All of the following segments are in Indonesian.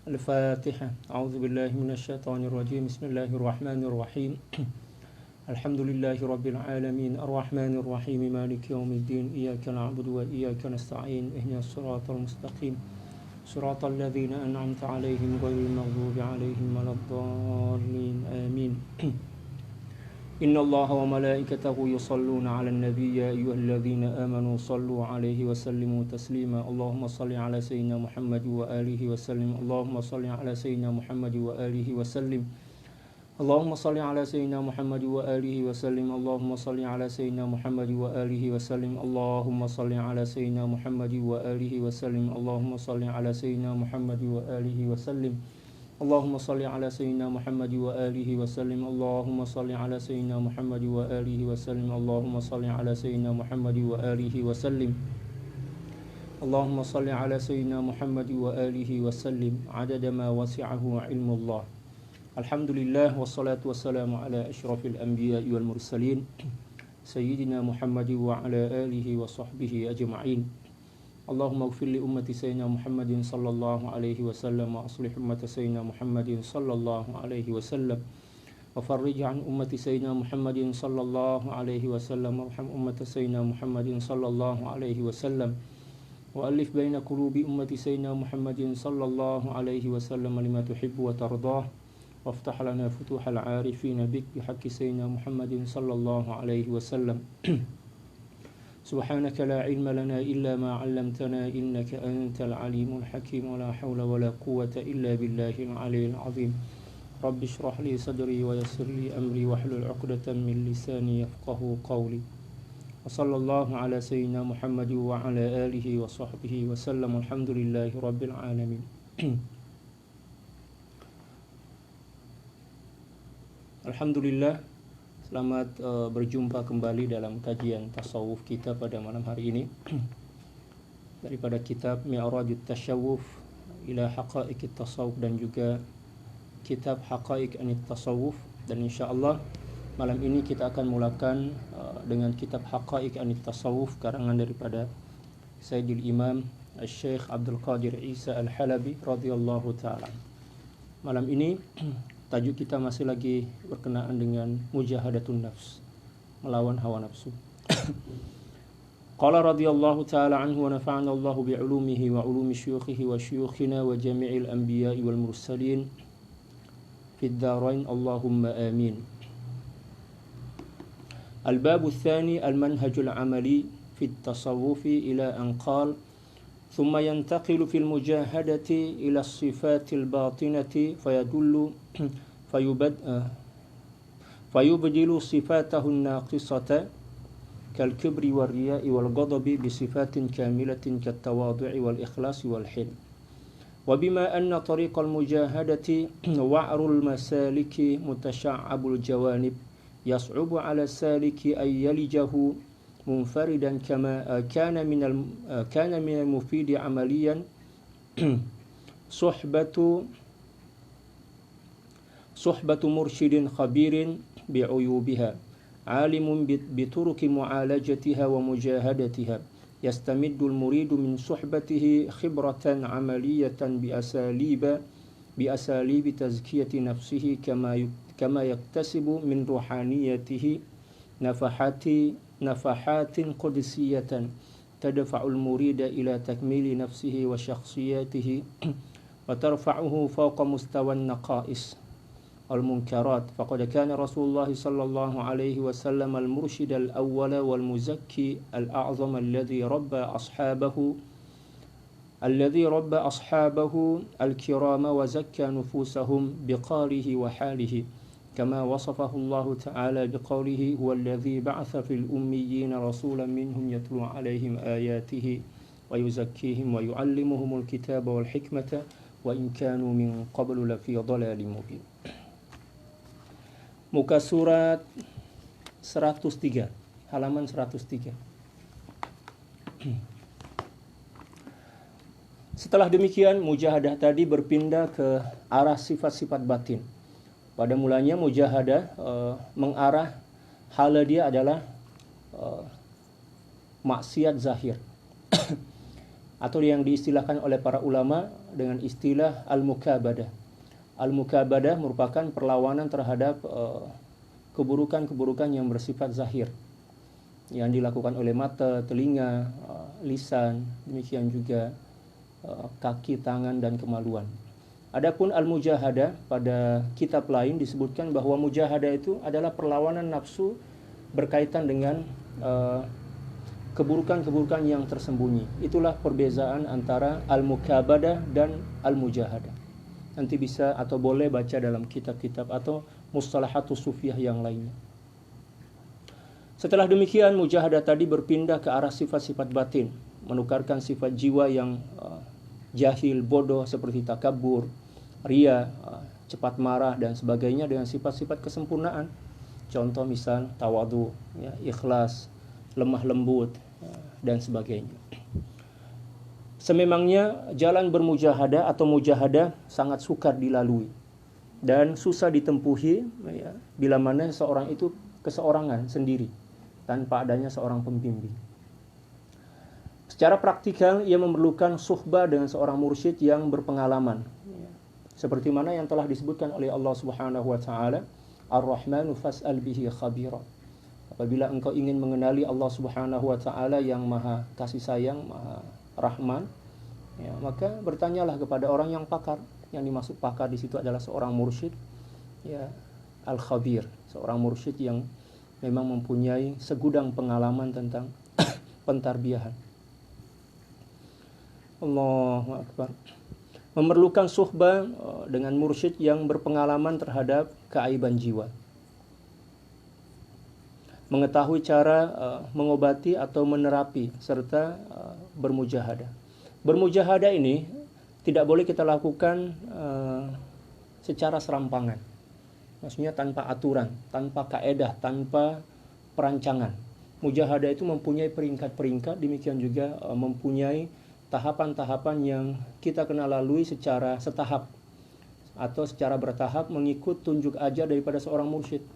الفاتحة. أعوذ بالله من الشيطان الرجيم. بسم الله الرحمن الرحيم. الحمد لله رب العالمين الرحمن الرحيم مالك يوم الدين إياك نعبد وإياك نستعين اهدنا الصراط المستقيم صراط الذين أنعمت عليهم غير المغضوب عليهم ولا الضالين آمين. إن الله وملائكته يصلون على النبي يا أيها الذين آمنوا صلوا عليه وسلموا تسليما. اللهم صل على سيدنا محمد وآله وسلم. اللهم صل على سيدنا محمد وآله وسلم. اللهم صل على سيدنا محمد وآله وسلم. اللهم صل على سيدنا محمد وآله وسلم. اللهم صل على سيدنا محمد وآله وسلم. اللهم صل على سيدنا محمد وآله وسلم. اللهم صل على سيدنا محمد وآله وسلم. اللهم صل على سيدنا محمد وآله وسلم. اللهم صل على سيدنا محمد وآله وسلم. اللهم صل على سيدنا محمد وآله وسلم عدد ما وسعه علم الله. الحمد لله والصلاة والسلام على أشرف الأنبياء والمرسلين سيدنا محمد وعلى آله وصحبه أجمعين. اللهم اغفر لأمة سيدنا محمد صلى الله عليه وسلم وأصلح أمة سيدنا محمد صلى الله عليه وسلم وفرج عن أمة سيدنا محمد صلى الله عليه وسلم وارحم أمة سيدنا محمد صلى الله عليه وسلم وألف بين قلوب أمة سيدنا محمد صلى الله عليه وسلم لما تحب وترضاه وافتح لنا فتوح العارفين بك بحق سيدنا محمد صلى الله عليه وسلم. سبحانك لا علم لنا إلا ما علمتنا إنك أنت العليم الحكيم ولا حول ولا قوة إلا بالله العلي العظيم. رب اشرح لي صدري ويسر لي أمري واحلل عقدة من لساني يفقه قولي. وصلى الله على سيدنا محمد وعلى آله وصحبه وسلم. الحمد لله رب العالمين. Alhamdulillah. Selamat berjumpa kembali dalam kajian tasawuf kita pada malam hari ini daripada kitab Mi'rajut Tasyawuf ila Haqa'iqit Tasawuf dan juga kitab Haqa'iq Anit Tasawuf, dan insyaallah malam ini kita akan mulakan dengan kitab Haqa'iq Anit Tasawuf karangan daripada Sayyidil Imam Syekh Abdul Qadir Isa Al-Halabi radhiyallahu taala. Malam ini tajuk kita masih lagi berkenaan dengan mujahadatun nafs, melawan hawa nafsu. Qala radhiyallahu ta'ala anhu wa nafa'ana Allahu bi'ulumihi wa ulumi syuyukhihi wa syuyukhina wa jami'il anbiya'i wal mursalin fid dharain Allahumma amin. Al-babu tsani al-manhajul amali fit tasawufi ila an qala ثم ينتقل في المجاهدة إلى الصفات الباطنة فيبدل صفاته الناقصة كالكبر والرياء والغضب بصفات كاملة كالتواضع والإخلاص والحلم. وبما أن طريق المجاهدة وعر المسالك متشعب الجوانب يصعب على السالك أن يلجه منفردا كما كان من المفيد عمليا صحبة مرشد خبير بعيوبها عالم بطرق معالجتها ومجاهدتها يستمد المريد من صحبته خبرة عملية بأساليب تزكية نفسه كما يكتسب من روحانيته نفحات قدسية تدفع المريد إلى تكميل نفسه وشخصيته وترفعه فوق مستوى النقائص والمنكرات. فقد كان رسول الله صلى الله عليه وسلم المرشد الأول والمزكي الأعظم الذي ربى أصحابه الكرام وزكى نفوسهم بقاله وحاله، كما وصفه الله تعالى بقوله هو الذي بعث في الأميين رسولا منهم يتلو عليهم آياته ويزكيهم ويعلمهم الكتاب والحكمة وإن كانوا من قبل لفي ضلال مبين. Muka surat 103, halaman 103. Setelah demikian, mujahadah tadi berpindah ke arah sifat-sifat batin. Pada mulanya mujahadah mengarah hala dia adalah maksiat zahir atau yang diistilahkan oleh para ulama dengan istilah al-mukabadah. Al-mukabadah merupakan perlawanan terhadap keburukan-keburukan yang bersifat zahir, yang dilakukan oleh mata, telinga, lisan, demikian juga kaki, tangan, dan kemaluan. Adapun al-mujahadah, pada kitab lain disebutkan bahwa mujahadah itu adalah perlawanan nafsu berkaitan dengan keburukan-keburukan yang tersembunyi. Itulah perbezaan antara al-mukabadah dan al-mujahadah. Nanti bisa atau boleh baca dalam kitab-kitab atau mustalahatus sufiyah yang lainnya. Setelah demikian, mujahadah tadi berpindah ke arah sifat-sifat batin, menukarkan sifat jiwa yang jahil, bodoh seperti takabur, ria, cepat marah dan sebagainya dengan sifat-sifat kesempurnaan. Contoh misal tawadu, ya, ikhlas, lemah lembut, dan sebagainya. Sememangnya jalan bermujahadah atau mujahadah sangat sukar dilalui dan susah ditempuhi, ya, bila mana seorang itu keseorangan sendiri tanpa adanya seorang pembimbing. Secara praktikal ia memerlukan suhbah dengan seorang mursyid yang berpengalaman, ya. Seperti mana yang telah disebutkan oleh Allah Subhanahu wa taala, Ar-Rahmanu fas'al bihi khabira. Apabila engkau ingin mengenali Allah Subhanahu wa taala yang Maha kasih sayang, Maha Rahman, ya, maka bertanyalah kepada orang yang pakar. Yang dimaksud pakar di situ adalah seorang mursyid, ya, al-khabir, seorang mursyid yang memang mempunyai segudang pengalaman tentang pentarbiyahan. Allahu akbar. Memerlukan suhbah dengan mursyid yang berpengalaman terhadap keaiban jiwa. Mengetahui cara mengobati atau menerapi serta bermujahadah. Bermujahadah ini tidak boleh kita lakukan secara serampangan. Maksudnya tanpa aturan, tanpa kaedah, tanpa perancangan. Mujahadah itu mempunyai peringkat-peringkat, demikian juga mempunyai tahapan-tahapan yang kita kena lalui secara setahap atau secara bertahap mengikut tunjuk ajar daripada seorang mursyid.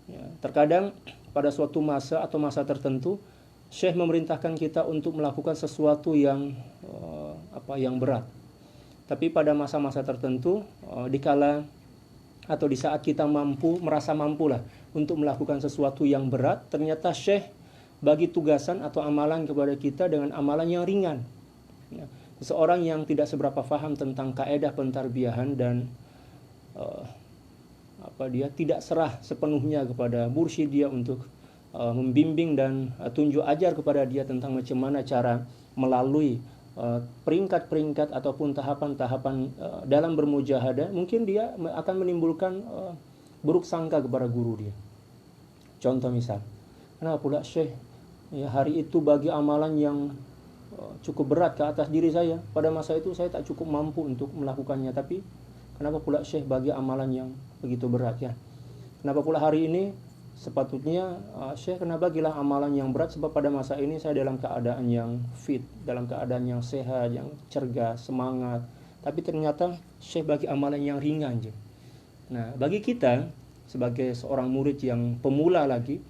Ya, terkadang pada suatu masa atau masa tertentu, Syekh memerintahkan kita untuk melakukan sesuatu yang yang berat. Tapi pada masa-masa tertentu, dikala atau di saat kita merasa mampulah untuk melakukan sesuatu yang berat, ternyata Syekh bagi tugasan atau amalan kepada kita dengan amalan yang ringan. Ya, seseorang yang tidak seberapa paham tentang kaedah pentarbiyahan dan dia tidak serah sepenuhnya kepada mursyid dia untuk membimbing dan tunjuk ajar kepada dia tentang macam mana cara melalui peringkat-peringkat ataupun tahapan-tahapan dalam bermujahadah, mungkin dia akan menimbulkan buruk sangka kepada guru dia. Contoh misal, kenapa pula Syekh ya, hari itu bagi amalan yang cukup berat ke atas diri saya, pada masa itu saya tak cukup mampu untuk melakukannya, tapi kenapa pula Syekh bagi amalan yang begitu berat ya? Kenapa pula hari ini sepatutnya Syekh kena bagilah amalan yang berat, sebab pada masa ini saya dalam keadaan yang fit, dalam keadaan yang sehat, yang cergas, semangat. Tapi ternyata Syekh bagi amalan yang ringan je. Nah, bagi kita sebagai seorang murid yang pemula lagi,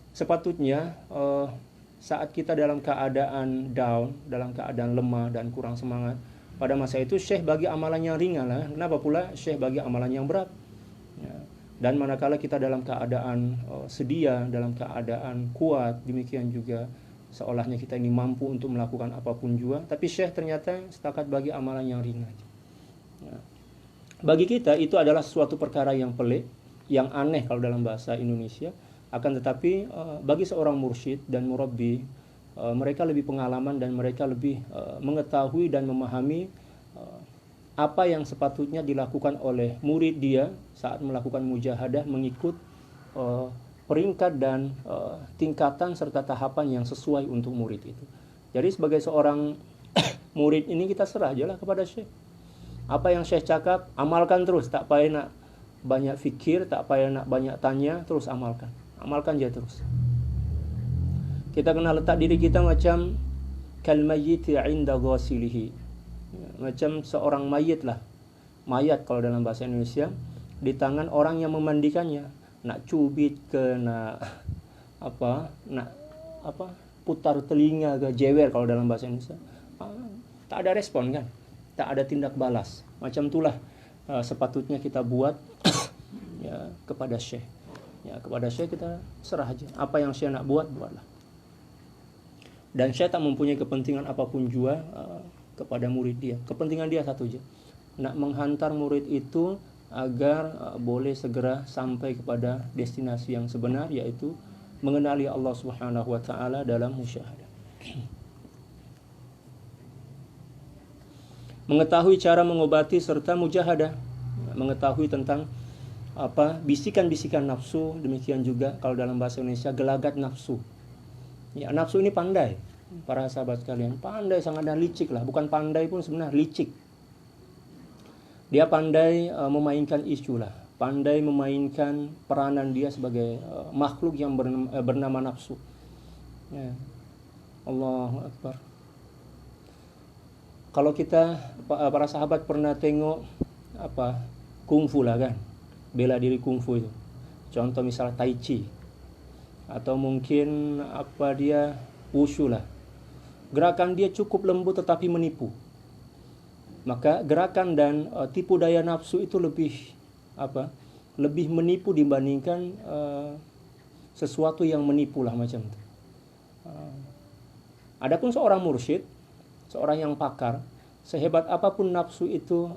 sepatutnya saat kita dalam keadaan down, dalam keadaan lemah dan kurang semangat, pada masa itu Syekh bagi amalan yang ringan lah. Kenapa pula Syekh bagi amalan yang berat? Ya. Dan manakala kita dalam keadaan sedia, dalam keadaan kuat, demikian juga seolahnya kita ini mampu untuk melakukan apapun juga, tapi Syekh ternyata setakat bagi amalan yang ringan. Ya. Bagi kita itu adalah suatu perkara yang pelik, yang aneh kalau dalam bahasa Indonesia. Akan tetapi bagi seorang mursyid dan murabbi, mereka lebih pengalaman dan mereka lebih mengetahui dan memahami apa yang sepatutnya dilakukan oleh murid dia saat melakukan mujahadah mengikut peringkat dan tingkatan serta tahapan yang sesuai untuk murid itu. Jadi sebagai seorang murid ini kita serah aja lah kepada Syekh. Apa yang Syekh cakap, amalkan terus, tak payah nak banyak fikir, tak payah nak banyak tanya, terus amalkan. Amalkan aja terus. Kita kena letak diri kita macam kal mayyiti 'inda ghasilihi. Macam seorang mayit lah. Mayat kalau dalam bahasa Indonesia, di tangan orang yang memandikannya. Nak cubit ke, nak putar telinga ke, jewer kalau dalam bahasa Indonesia. Tak ada respon kan. tak ada tindak balas. Macam itulah sepatutnya kita buat ya kepada syekh. Ya, kepada syekh kita serah aja. Apa yang syekh nak buat, buatlah. Dan syekh tak mempunyai kepentingan apapun juga kepada murid dia. Kepentingan dia satu aja. Nak menghantar murid itu agar boleh segera sampai kepada destinasi yang sebenar, yaitu mengenali Allah Subhanahu wa taala dalam musyahadah. Mengetahui cara mengobati serta mujahadah, mengetahui tentang bisikan-bisikan nafsu, demikian juga kalau dalam bahasa Indonesia gelagat nafsu. Ya, nafsu ini pandai, para sahabat sekalian, pandai sangat dan licik lah, bukan pandai pun sebenarnya licik. Dia pandai memainkan isu lah, pandai memainkan peranan dia sebagai makhluk yang bernama nafsu. Ya. Allahu Akbar. Kalau kita para sahabat pernah tengok kungfu lah kan, bela diri kungfu itu. Contoh misalnya tai chi atau mungkin dia wushu lah. Gerakan dia cukup lembut tetapi menipu. Maka gerakan dan tipu daya nafsu itu lebih menipu dibandingkan sesuatu yang menipu lah macam itu. Adapun seorang mursyid, seorang yang pakar, sehebat apapun nafsu itu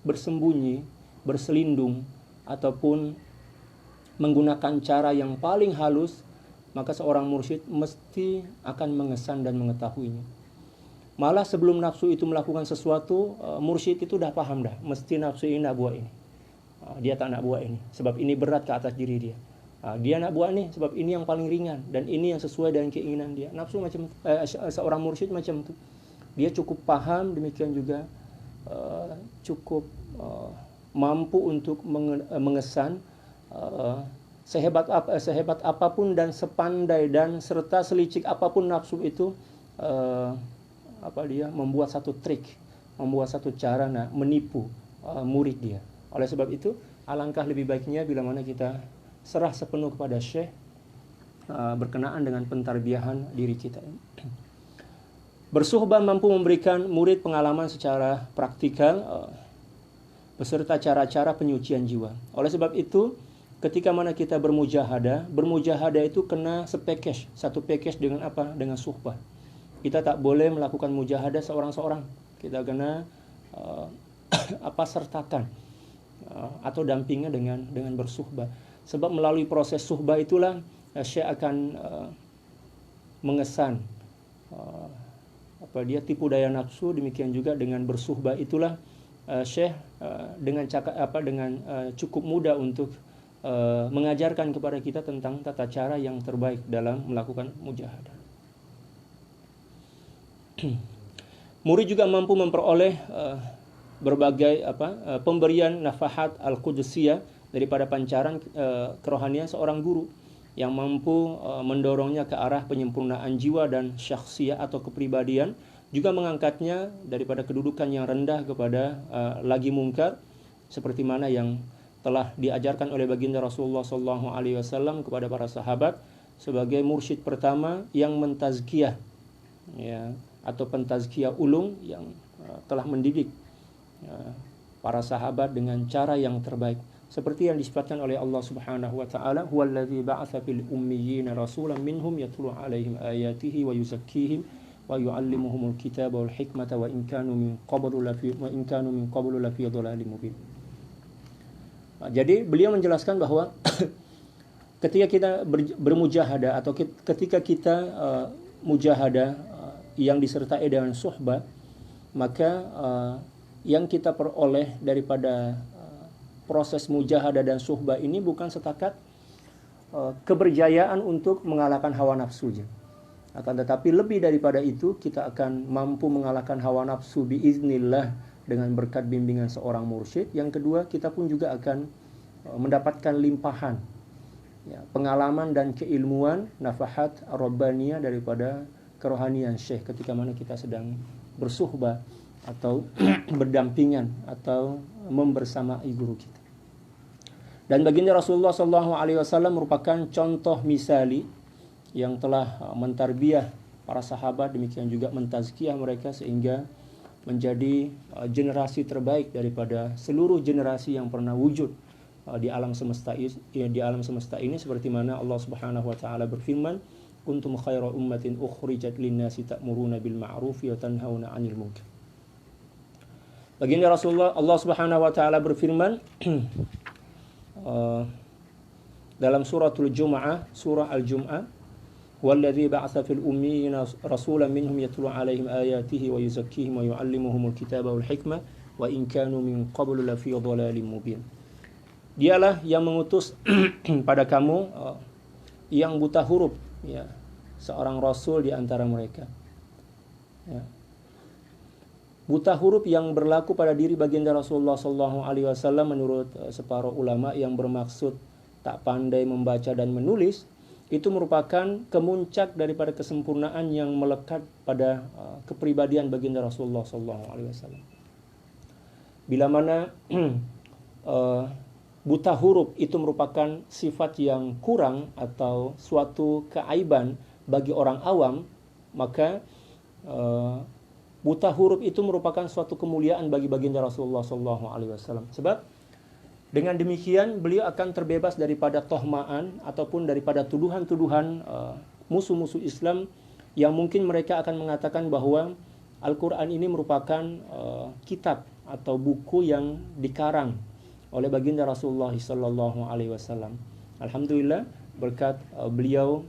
bersembunyi, berselindung ataupun menggunakan cara yang paling halus, maka seorang mursyid mesti akan mengesan dan mengetahuinya. Malah sebelum nafsu itu melakukan sesuatu, mursyid itu dah paham dah, mesti nafsu ini nak buat ini. Dia tak nak buat ini, sebab ini berat ke atas diri dia. Dia nak buat ini, sebab ini yang paling ringan, dan ini yang sesuai dengan keinginan dia. Nafsu macam seorang mursyid macam tu. Dia cukup paham, demikian juga cukup mampu untuk mengesan sehebat apapun dan sepandai dan serta selicik apapun nafsu itu. Dia membuat satu trik, membuat satu cara menipu murid dia. Oleh sebab itu, alangkah lebih baiknya bila mana kita serah sepenuh kepada syekh berkenaan dengan pentarbiyahan diri kita. Bersuhbah mampu memberikan murid pengalaman secara praktikal beserta cara-cara penyucian jiwa. Oleh sebab itu, ketika mana kita bermujahadah itu kena satu package dengan dengan suhbah. Kita tak boleh melakukan mujahadah seorang-seorang. Kita kena sertakan atau dampingnya dengan bersuhbah. Sebab melalui proses suhbah itulah syekh akan mengesan tipu daya nafsu. Demikian juga dengan bersuhbah itulah syekh dengan cukup mudah untuk mengajarkan kepada kita tentang tata cara yang terbaik dalam melakukan mujahadah. Murid juga mampu memperoleh berbagai pemberian nafahat al-qudsiyah daripada pancaran kerohanian seorang guru yang mampu mendorongnya ke arah penyempurnaan jiwa dan syakhsiyah atau kepribadian, juga mengangkatnya daripada kedudukan yang rendah kepada lagi mungkar, seperti mana yang telah diajarkan oleh baginda Rasulullah SAW kepada para sahabat sebagai mursyid pertama yang mentazkiyah, ya, atau pentazkiyah ulung, yang telah mendidik para sahabat dengan cara yang terbaik, seperti yang disifatkan oleh Allah Subhanahu wa taala, huwallazi ba'atsa fil ummiyina rasulan minhum yatlu 'alaihim ayatihi wa yuzakkihim wa yu'allimuhumul kitaba wal hikmata wa in kanu min qablu lafi dhalalin mubin. Jadi beliau menjelaskan bahwa ketika kita bermujahadah atau ketika kita mujahadah yang disertai dengan suhbah, maka yang kita peroleh daripada proses mujahadah dan suhbah ini bukan setakat keberjayaan untuk mengalahkan hawa nafsu saja. Akan tetapi lebih daripada itu, kita akan mampu mengalahkan hawa nafsu biiznillah dengan berkat bimbingan seorang mursyid. Yang kedua, kita pun juga akan mendapatkan limpahan pengalaman dan keilmuan nafahat ar-rabbaniyah daripada kerohanian syekh ketika mana kita sedang bersuhbah atau berdampingan atau membersamai guru kita. Dan baginda Rasulullah SAW merupakan contoh misali yang telah mentarbiyah para sahabat, demikian juga mentazkiyah mereka sehingga menjadi generasi terbaik daripada seluruh generasi yang pernah wujud di alam semesta ini, seperti mana Allah Subhanahu wa taala berfirman, kuntum khaira ummatin ukhrijat lin-nasi ta'muruna bil ma'ruf wa tanhauna 'anil munkar. Baginda Rasulullah, Allah Subhanahu wa taala berfirman dalam suratul Jumu'ah, surah Al-Jumu'ah, "Walladzi ba'atsa fil ummiyina rasulan minhum yatlu 'alaihim ayatihi wa yuzakkihim wa yu'allimuhumul kitaba wal hikmah wa in kanu min qablu lafi dhalalin mubin." Dialah yang mengutus pada kamu yang buta huruf, ya, seorang rasul di antara mereka. Ya. Buta huruf yang berlaku pada diri baginda Rasulullah SAW menurut separuh ulama yang bermaksud tak pandai membaca dan menulis, itu merupakan kemuncak daripada kesempurnaan yang melekat pada kepribadian baginda Rasulullah SAW. Bila mana buta huruf itu merupakan sifat yang kurang atau suatu keaiban bagi orang awam, maka buta huruf itu merupakan suatu kemuliaan bagi baginda Rasulullah SAW. Sebab dengan demikian beliau akan terbebas daripada tohmaan ataupun daripada tuduhan-tuduhan musuh-musuh Islam yang mungkin mereka akan mengatakan bahwa Al-Quran ini merupakan kitab atau buku yang dikarang oleh baginda Rasulullah SAW. Alhamdulillah, berkat beliau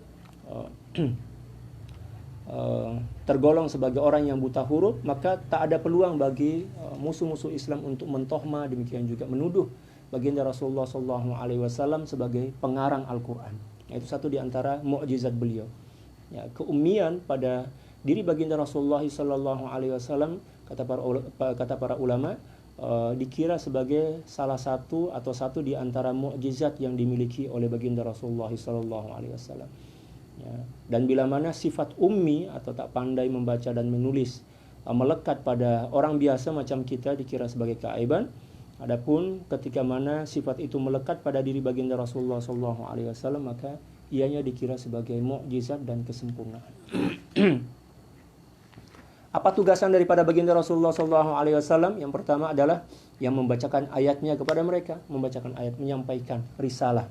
tergolong sebagai orang yang buta huruf, maka tak ada peluang bagi musuh-musuh Islam untuk mentohma, demikian juga menuduh baginda Rasulullah SAW sebagai pengarang Al-Quran. Itu satu di antara mukjizat beliau. Ya, keummian pada diri baginda Rasulullah SAW, kata para ulama, dikira sebagai salah satu atau satu di antara mukjizat yang dimiliki oleh baginda Rasulullah SAW. Ya. Dan bila mana sifat ummi atau tak pandai membaca dan menulis melekat pada orang biasa macam kita, dikira sebagai keaiban. Adapun ketika mana sifat itu melekat pada diri baginda Rasulullah SAW, maka ianya dikira sebagai mukjizat dan kesempurnaan. Apa tugasan daripada baginda Rasulullah SAW? Yang pertama adalah yang membacakan ayatnya kepada mereka, membacakan ayat, menyampaikan risalah.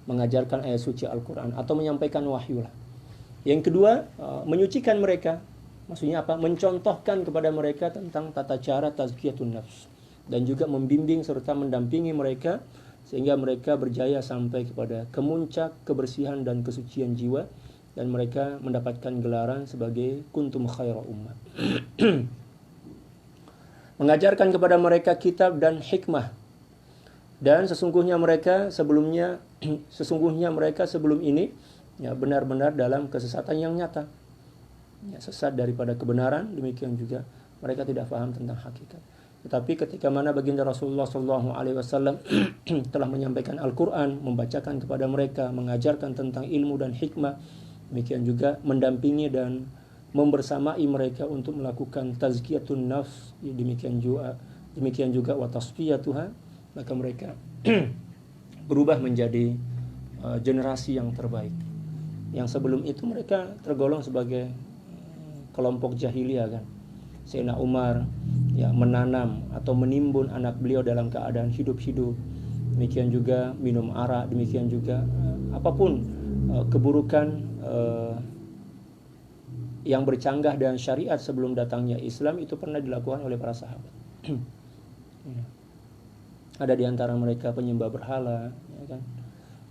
Mengajarkan ayat suci Al-Quran atau menyampaikan wahyu lah. Yang kedua, menyucikan mereka. Maksudnya apa? Mencontohkan kepada mereka tentang tata cara tazkiyatun nafs, dan juga membimbing serta mendampingi mereka sehingga mereka berjaya sampai kepada kemuncak kebersihan dan kesucian jiwa, dan mereka mendapatkan gelaran sebagai kuntum khaira ummah. Mengajarkan kepada mereka kitab dan hikmah. Dan sesungguhnya mereka sebelum ini ya, benar-benar dalam kesesatan yang nyata. Ya, sesat daripada kebenaran, demikian juga mereka tidak faham tentang hakikat. Tetapi ketika mana baginda Rasulullah SAW telah menyampaikan Al-Quran, membacakan kepada mereka, mengajarkan tentang ilmu dan hikmah, demikian juga mendampingi dan membersamai mereka untuk melakukan tazkiyatun nafs, demikian juga wa tasfiyatuha, maka mereka berubah menjadi generasi yang terbaik. Yang sebelum itu mereka tergolong sebagai kelompok jahiliyah kan. Sayyidina Umar ya menanam atau menimbun anak beliau dalam keadaan hidup-hidup. Demikian juga minum arak, demikian juga apapun keburukan yang bercanggah dengan syariat sebelum datangnya Islam itu pernah dilakukan oleh para sahabat. Ya. Ada di antara mereka penyembah berhala, ya kan.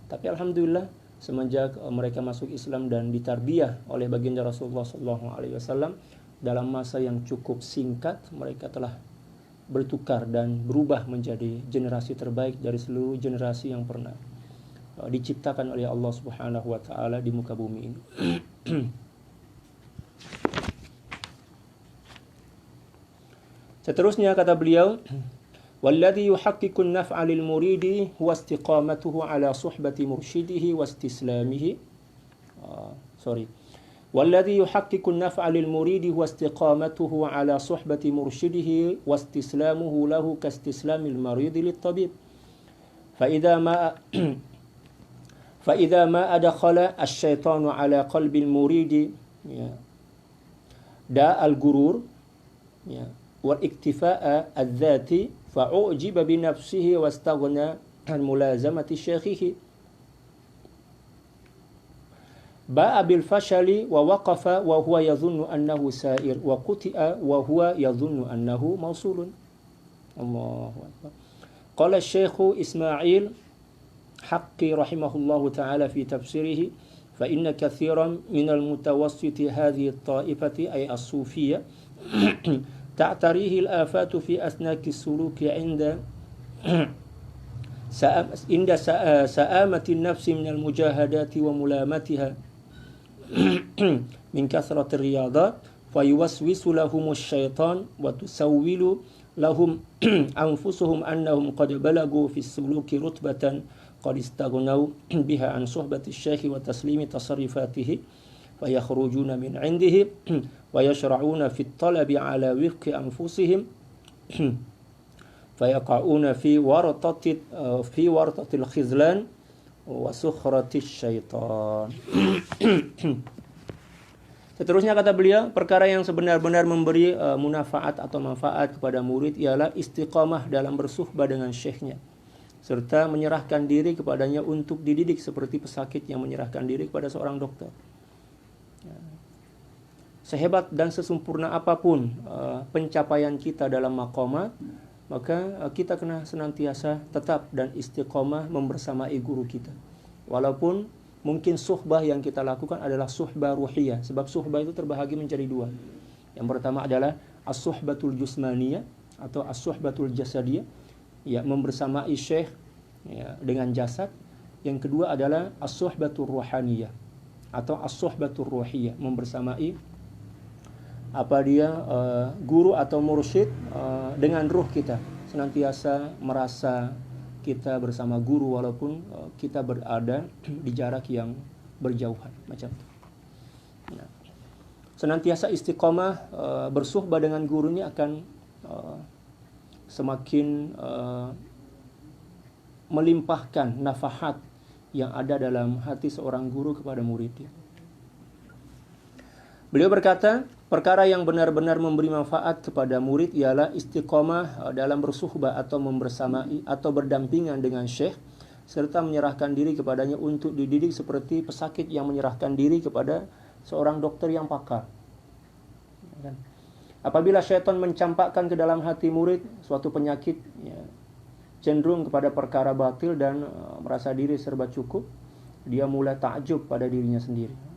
Tapi alhamdulillah semenjak mereka masuk Islam dan ditarbiyah oleh baginda Rasulullah SAW, dalam masa yang cukup singkat mereka telah bertukar dan berubah menjadi generasi terbaik dari seluruh generasi yang pernah diciptakan oleh Allah Subhanahu wa taala di muka bumi ini. Seterusnya kata beliau, والذي يحقق النفع للمريد هو استقامته على صحبة مرشده واستسلامه والذي يحقق النفع للمريد هو استقامته على صحبة مرشده واستسلامه له كاستسلام المريض للطبيب فإذا ما أدخل الشيطان على قلب المريد da al-gurur ya wal iktifa'a adzati fa'ujiba bi nafsihi wastaghna an mulazamati syekhihi ba'a bil fashali wa waqafa wa huwa yadhunnu annahu sa'ir wa quti'a wa huwa yadhunnu annahu mausulun. Allahu akbar. Qala Syekh Ismail Haqqi rahimahullahu ta'ala fi tafsirihi fa inna kathiran minal mutawassiti hadhihi at-ta'ifati ay as-sufiyya ta'tarihi al-afatu fi asnaki as-suluki 'inda sa'amati an-nafsi min al-mujahadati wa mulamatiha min kathrati ar-riyadat fa yuwaswisu lahum asy-syaitan wa tusawwilu lahum anfusuhum annahum qad balagu fi as-suluki rutbatan qad istaghnaw biha an suhbati asy-syaikh wa taslimi tasarrufatihi fa yakhrujuna min 'indihi wa yashra'una fi at-talabi 'ala wifqi anfusihim fa yaqa'una fi wartatil khizlan wa sukhrati syaitan. Seterusnya kata beliau, perkara yang sebenar-benar memberi munafaat atau manfaat kepada murid ialah istiqamah dalam bersuhbah dengan syekhnya, serta menyerahkan diri kepadanya untuk dididik seperti pesakit yang menyerahkan diri kepada seorang dokter. Sehebat dan sesempurna apapun pencapaian kita dalam maqamat, maka kita kena senantiasa tetap dan istiqamah membersamai guru kita. Walaupun mungkin suhbah yang kita lakukan adalah suhbah ruhiyah, sebab suhbah itu terbahagi menjadi dua. Yang pertama adalah as-suhbatul jusmaniyah atau as-suhbatul jasadiyah, ya, membersamai syekh ya, dengan jasad. Yang kedua adalah as-suhbatul ruhaniyah atau as-suhbatul ruhiyah, membersamai guru atau mursyid dengan ruh kita, senantiasa merasa kita bersama guru walaupun kita berada di jarak yang berjauhan, macam itu. Nah, senantiasa istiqomah bersuhbah dengan guru ini akan semakin melimpahkan nafahat yang ada dalam hati seorang guru kepada muridnya. Beliau berkata, perkara yang benar-benar memberi manfaat kepada murid ialah istiqomah dalam bersuhbah atau membersamai atau berdampingan dengan syekh, serta menyerahkan diri kepadanya untuk dididik seperti pesakit yang menyerahkan diri kepada seorang dokter yang pakar. Apabila syaitan mencampakkan ke dalam hati murid suatu penyakit, ya, cenderung kepada perkara batil dan merasa diri serba cukup, dia mulai takjub pada dirinya sendiri.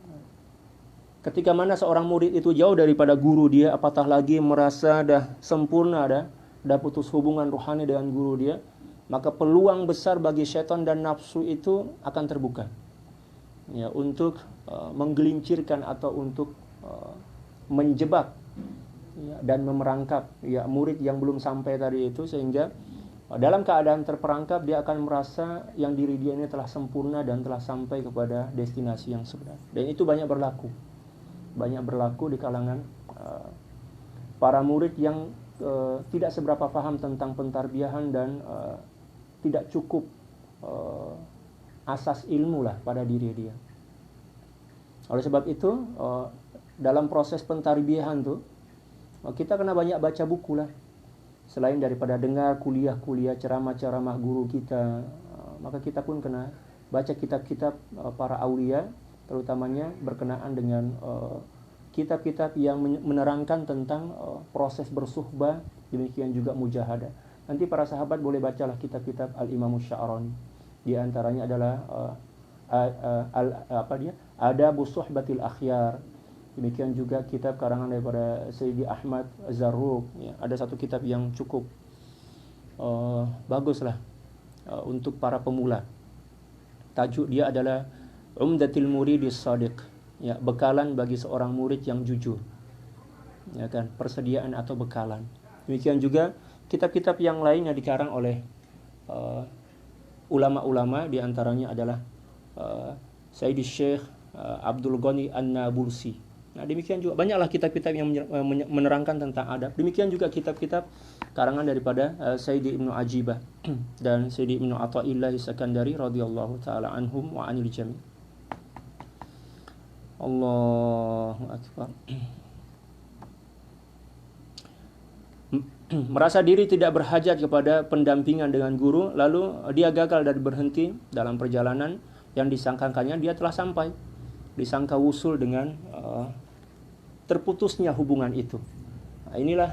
Ketika mana seorang murid itu jauh daripada guru dia, apatah lagi merasa dah sempurna, dah putus hubungan rohani dengan guru dia, maka peluang besar bagi syaitan dan nafsu itu akan terbuka, ya, untuk menggelincirkan atau untuk menjebak, ya, dan memerangkap, ya, murid yang belum sampai tadi itu, sehingga dalam keadaan terperangkap dia akan merasa yang diri dia ini telah sempurna dan telah sampai kepada destinasi yang sebenarnya. Dan itu banyak berlaku di kalangan para murid yang tidak seberapa paham tentang pentarbiyahan dan tidak cukup asas ilmu lah pada diri dia. Oleh sebab itu dalam proses pentarbiyahan tuh kita kena banyak baca buku lah. Selain daripada dengar kuliah-kuliah ceramah-ceramah guru kita, maka kita pun kena baca kitab-kitab para aulia, terutamanya berkenaan dengan kitab-kitab yang menerangkan tentang proses bersuhbah, demikian juga mujahadah. Nanti para sahabat boleh bacalah kitab-kitab Al-Imam Sya'rani. Di antaranya adalah Adabu Suhbatil Akhyar. Demikian juga kitab karangan daripada Sayyidi Ahmad Zarruq, ya, ada satu kitab yang cukup baguslah untuk para pemula. Tajuk dia adalah Umdatil Muridis Shadiq, ya, bekalan bagi seorang murid yang jujur, ya kan, persediaan atau bekalan. Demikian juga kitab-kitab yang lain yang dikarang oleh ulama-ulama, di antaranya adalah Sayyidi Syekh Abdul Ghani An-Nabulsi. Nah, demikian juga banyaklah kitab-kitab yang menerangkan tentang adab. Demikian juga kitab-kitab karangan daripada Sayyidi Ibnu Ajibah dan Sayyidi Ibnu Athaillah As-Sakandari radhiyallahu taala anhum wa anil jami'. Allahu akbar. merasa diri tidak berhajat kepada pendampingan dengan guru, lalu dia gagal dan berhenti dalam perjalanan yang disangkakannya dia telah sampai. Disangka wusul dengan terputusnya hubungan itu. Nah, inilah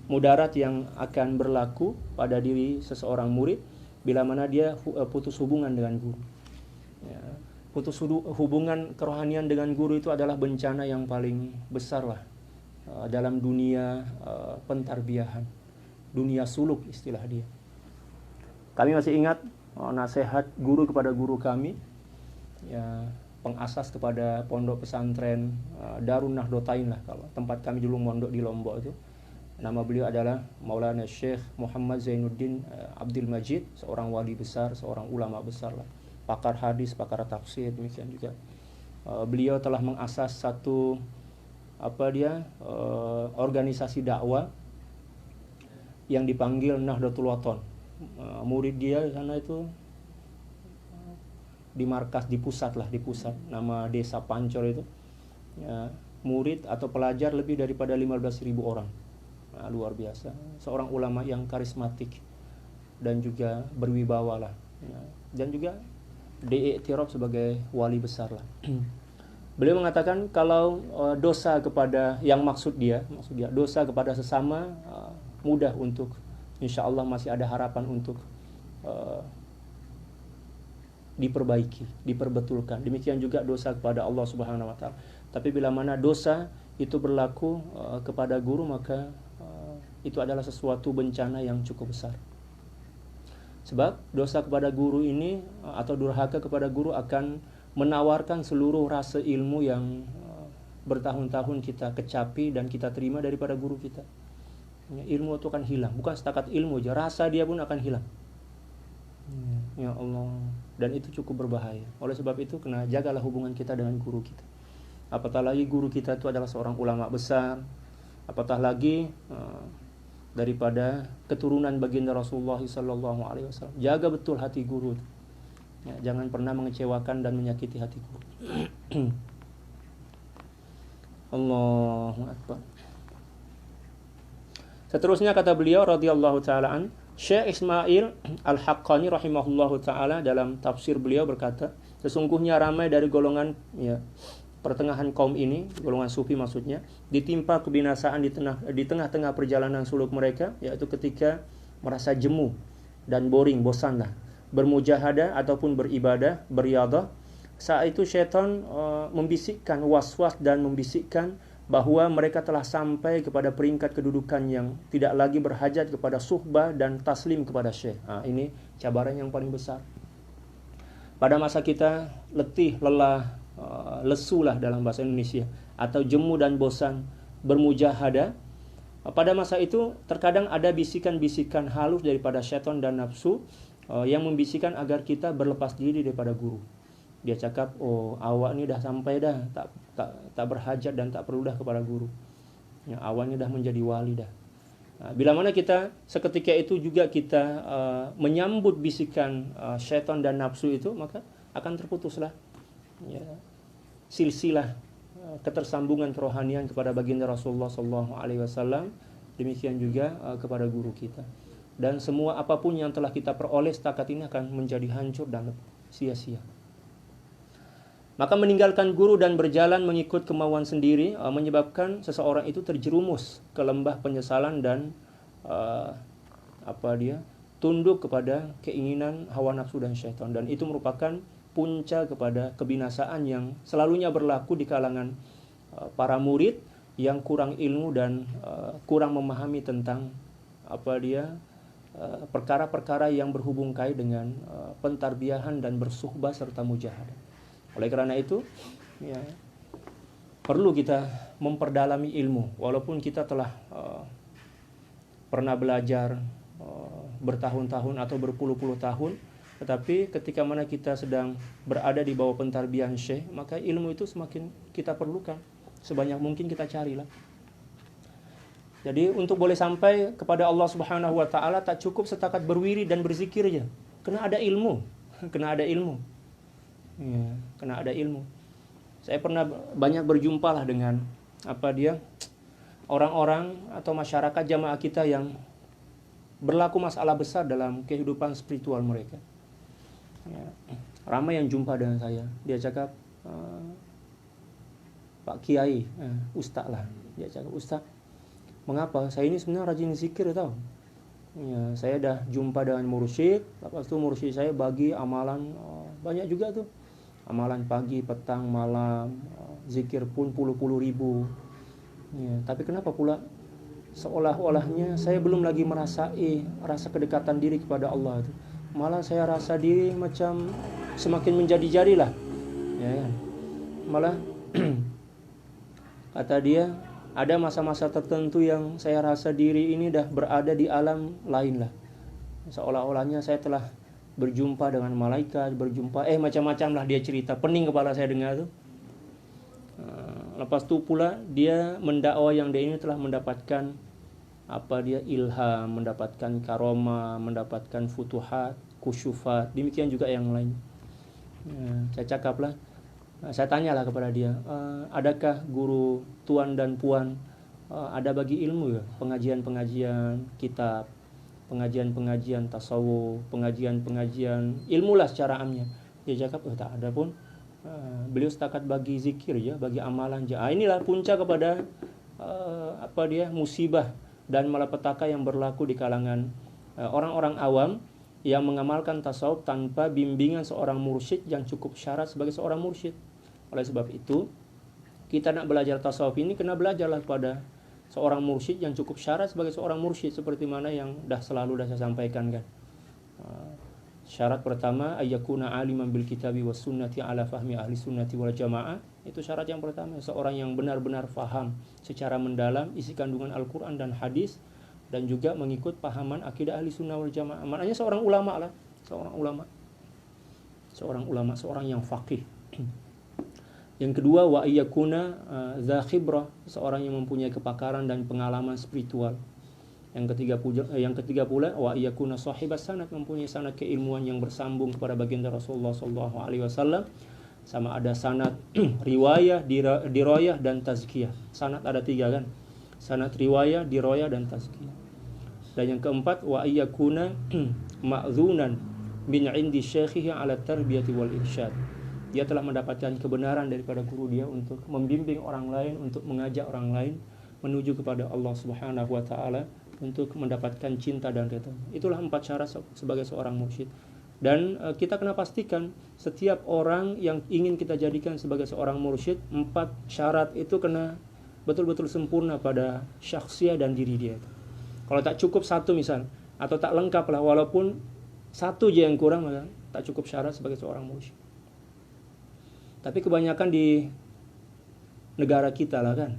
mudarat yang akan berlaku pada diri seseorang murid bila mana dia putus hubungan dengan guru. Ya, putus hubungan kerohanian dengan guru itu adalah bencana yang paling besar lah dalam dunia pentarbiyahan, dunia suluk istilah dia. Kami masih ingat nasihat guru kepada guru kami, ya, pengasas kepada pondok pesantren Darun Nahdlatain lah, kalau tempat kami dulu mondok di Lombok itu. Nama beliau adalah Maulana Syekh Muhammad Zainuddin Abdul Majid, seorang wali besar, seorang ulama besar lah, pakar hadis, pakar tafsir, demikian juga. Beliau telah mengasas satu organisasi dakwah yang dipanggil Nahdlatul Wathon. Murid dia di sana itu di markas, di pusat nama desa Pancor itu, ya, murid atau pelajar lebih daripada 15.000 orang. Nah, luar biasa, seorang ulama yang karismatik dan juga berwibawa lah, ya, dan juga diiktiraf sebagai wali besar lah. Beliau mengatakan kalau dosa kepada yang maksud dia dosa kepada sesama mudah untuk, insya Allah masih ada harapan untuk diperbaiki, diperbetulkan. Demikian juga dosa kepada Allah Subhanahu wa taala. Tapi bila mana dosa itu berlaku kepada guru, maka itu adalah sesuatu bencana yang cukup besar. Sebab dosa kepada guru ini atau durhaka kepada guru akan menawarkan seluruh rasa ilmu yang bertahun-tahun kita kecapi dan kita terima daripada guru kita. Ilmu itu akan hilang, bukan setakat ilmu aja, rasa dia pun akan hilang. Ya Allah, dan itu cukup berbahaya. Oleh sebab itu kena jagalah hubungan kita dengan guru kita. Apatah lagi guru kita itu adalah seorang ulama besar, apatah lagi daripada keturunan baginda Rasulullah SAW. Jaga betul hati guru. Ya, jangan pernah mengecewakan dan menyakiti hati guru. Allahu Akbar. Seterusnya kata beliau radhiyallahu taala an, Syekh Ismail Al-Haqqani rahimahullahu taala dalam tafsir beliau berkata, sesungguhnya ramai dari golongan, ya, pertengahan kaum ini, golongan sufi maksudnya, ditimpa kebinasaan di tengah-tengah perjalanan suluk mereka, yaitu ketika merasa jemu dan boring, bosan lah, bermujahadah ataupun beribadah, beriadah. Saat itu syaitan membisikkan, waswas dan membisikkan bahwa mereka telah sampai kepada peringkat kedudukan yang tidak lagi berhajat kepada suhbah dan taslim kepada syekh. Ini cabaran yang paling besar. Pada masa kita letih, lelah, lesu lah dalam bahasa Indonesia, atau jemu dan bosan, bermujahadah, pada masa itu terkadang ada bisikan-bisikan halus daripada syaitan dan nafsu yang membisikkan agar kita berlepas diri daripada guru. Dia cakap, oh awak ni dah sampai dah, tak berhajat dan tak perlu dah kepada guru. Ya, awak ni dah menjadi wali dah. Bila mana kita seketika itu juga kita menyambut bisikan syaitan dan nafsu itu, maka akan terputuslah, ya, silsilah ketersambungan kerohanian kepada baginda Rasulullah SAW. Demikian juga kepada guru kita. Dan semua apapun yang telah kita peroleh setakat ini akan menjadi hancur dan sia-sia. Maka meninggalkan guru dan berjalan mengikut kemauan sendiri menyebabkan seseorang itu terjerumus ke lembah penyesalan dan tunduk kepada keinginan hawa nafsu dan syaitan. Dan itu merupakan punca kepada kebinasaan yang selalunya berlaku di kalangan para murid yang kurang ilmu dan kurang memahami tentang perkara-perkara yang berhubung kait dengan pentarbiyahan dan bersuhbah serta mujahadah. Oleh kerana itu, ya, perlu kita memperdalami ilmu. Walaupun kita telah pernah belajar bertahun-tahun atau berpuluh-puluh tahun, tetapi ketika mana kita sedang berada di bawah pentarbiyahan syekh, maka ilmu itu semakin kita perlukan. Sebanyak mungkin kita carilah. Jadi untuk boleh sampai kepada Allah Subhanahu wa taala tak cukup setakat berwirid dan berzikir aja. Kena ada ilmu. Ya, kena ada ilmu. Saya pernah banyak berjumpa lah dengan orang-orang atau masyarakat jamaah kita yang berlaku masalah besar dalam kehidupan spiritual mereka. Ya, ramai yang jumpa dengan saya, dia cakap, Pak Kiai, Ustaz lah, dia cakap, Ustaz, mengapa saya ini sebenarnya rajin zikir tau. Ya, saya dah jumpa dengan mursyid, lepas tu mursyid saya bagi amalan banyak juga tuh, amalan pagi, petang, malam, zikir pun puluh-puluh ribu. Ya, tapi kenapa pula seolah-olahnya saya belum lagi merasai rasa kedekatan diri kepada Allah itu. Malah saya rasa diri macam semakin menjadi-jadilah, ya kan? Malah kata dia, ada masa-masa tertentu yang saya rasa diri ini dah berada di alam lain lah. Seolah-olahnya saya telah berjumpa dengan malaikat, macam-macam lah dia cerita. Pening kepala saya dengar tu. Lepas tu pula dia mendakwa yang dia ini telah mendapatkan ilham, mendapatkan karomah, mendapatkan futuhat, kusyufat, demikian juga yang lain. Saya cakaplah, saya tanyalah kepada dia, adakah guru tuan dan puan ada bagi ilmu ya, pengajian-pengajian kitab, pengajian-pengajian tasawuf, pengajian-pengajian ilmu lah secara amnya. Dia cakap, tak ada pun. Beliau setakat bagi zikir ya, bagi amalan je. Inilah punca kepada musibah dan malapetaka yang berlaku di kalangan orang-orang awam yang mengamalkan tasawuf tanpa bimbingan seorang mursyid yang cukup syarat sebagai seorang mursyid. Oleh sebab itu, kita nak belajar tasawuf ini kena belajarlah pada seorang mursyid yang cukup syarat sebagai seorang mursyid, seperti mana yang selalu saya sampaikan kan. Syarat pertama, ayyakuna aliman bil kitabi was sunnati ala fahmi ahli sunnati wal jamaah. Itu syarat yang pertama, seorang yang benar-benar faham secara mendalam isi kandungan Al-Quran dan hadis, dan juga mengikut pahaman akidah ahli sunnah wal jamaah. Maknanya seorang ulama lah, seorang yang faqih. Yang kedua, wa ayyakuna dza khibrah, seorang yang mempunyai kepakaran dan pengalaman spiritual. Yang ketiga pula wa iyakuna sahibas sanad, mempunyai sanad keilmuan yang bersambung kepada baginda Rasulullah sallallahu alaihi wasallam. Sama ada sanad riwayah, dirayah dan tazkiyah. Sanad ada 3 kan? Sanad riwayah, dirayah dan tazkiyah. Dan yang keempat wa iyakuna ma'dzunan min 'indi syaikhihi 'ala tarbiyati wal irsyad. Dia telah mendapatkan kebenaran daripada guru dia untuk membimbing orang lain, untuk mengajak orang lain menuju kepada Allah Subhanahu wa taala, untuk mendapatkan cinta dan ridha. Itulah 4 syarat sebagai seorang mursyid. Dan kita kena pastikan setiap orang yang ingin kita jadikan sebagai seorang mursyid, 4 syarat itu kena betul-betul sempurna pada syakhsiyah dan diri dia. Kalau tak cukup 1 misal, atau tak lengkap lah, walaupun 1 je yang kurang, maka tak cukup syarat sebagai seorang mursyid. Tapi kebanyakan di negara kita lah kan,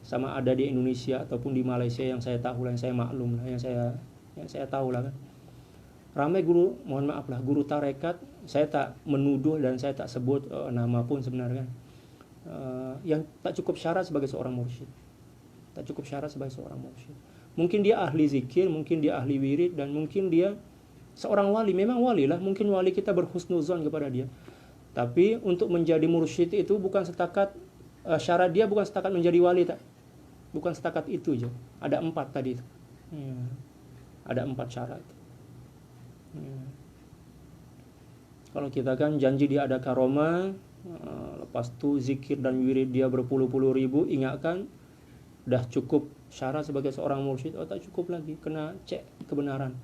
sama ada di Indonesia ataupun di Malaysia yang saya tahu lah, yang saya maklum lah, yang saya tahu lah kan. Ramai guru, mohon maaf lah, guru tarekat, saya tak menuduh dan saya tak sebut nama pun sebenarnya kan, yang tak cukup syarat sebagai seorang mursyid. Tak cukup syarat sebagai seorang mursyid. Mungkin dia ahli zikir, mungkin dia ahli wirid, dan mungkin dia seorang wali, memang wali lah, mungkin wali kita berhusnuzon kepada dia. Tapi untuk menjadi mursyid itu bukan setakat syarat dia bukan setakat menjadi wali, tak. Bukan setakat itu je. Ada 4 tadi itu. Ada 4 syarat. Kalau kita kan janji dia ada karomah, lepas tu zikir dan wirid dia berpuluh-puluh ribu, ingatkan dah cukup syarat sebagai seorang mursyid. Tak cukup lagi, kena cek kebenaran.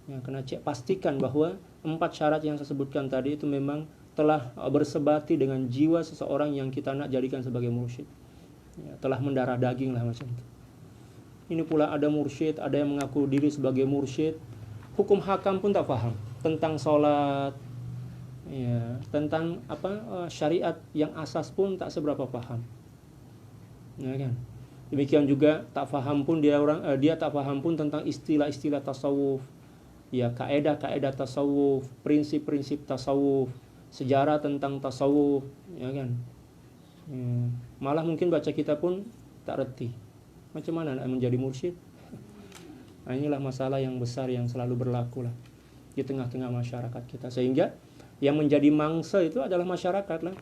Kena cek, pastikan bahwa 4 syarat yang saya sebutkan tadi itu memang telah bersebati dengan jiwa seseorang yang kita nak jadikan sebagai mursyid. Telah mendarah daging lah macam itu. Ini pula ada mursyid, ada yang mengaku diri sebagai mursyid, hukum hakam pun tak faham tentang solat, tentang syariat yang asas pun tak seberapa paham, kan? Demikian juga tak faham pun dia tak faham pun tentang istilah-istilah tasawuf, kaedah-kaedah tasawuf, prinsip-prinsip tasawuf, sejarah tentang tasawuf, kan? Malah mungkin baca kitab pun tak reti. Macam mana nak menjadi mursyid? Inilah masalah yang besar yang selalu berlaku lah di tengah-tengah masyarakat kita, sehingga yang menjadi mangsa itu adalah masyarakat lah.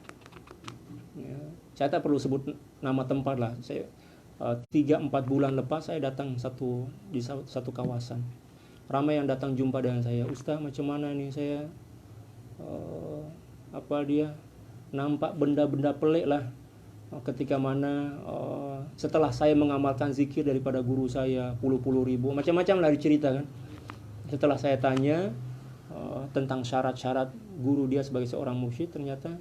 Saya tak perlu sebut nama tempat lah. 3-4 bulan lepas saya datang di satu kawasan. Ramai yang datang jumpa dengan saya, Ustaz macam mana nih saya nampak benda-benda pelik lah ketika mana setelah saya mengamalkan zikir daripada guru saya puluh-puluh ribu, macam-macam lah diceritakan. Setelah saya tanya tentang syarat-syarat guru dia sebagai seorang mursyid, ternyata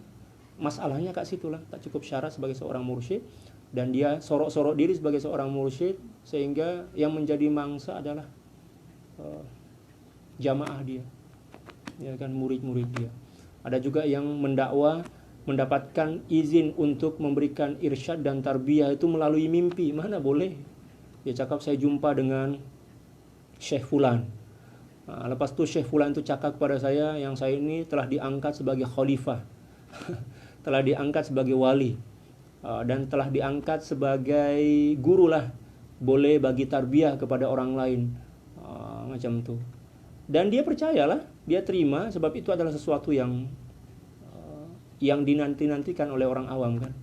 masalahnya kat situ lah, tak cukup syarat sebagai seorang mursyid, dan dia sorok-sorok diri sebagai seorang mursyid, sehingga yang menjadi mangsa adalah jamaah dia, ya kan, murid-murid dia. Ada juga yang mendakwa mendapatkan izin untuk memberikan irsyad dan tarbiyah itu melalui mimpi. Mana boleh? Dia cakap saya jumpa dengan Syekh Fulan. Lepas tu Syekh Fulan itu cakap kepada saya, yang saya ini telah diangkat sebagai khalifah, telah diangkat sebagai wali, dan telah diangkat sebagai guru lah, boleh bagi tarbiyah kepada orang lain, macam tu. Dan dia percayalah, dia terima, sebab itu adalah sesuatu yang dinanti-nantikan oleh orang awam kan.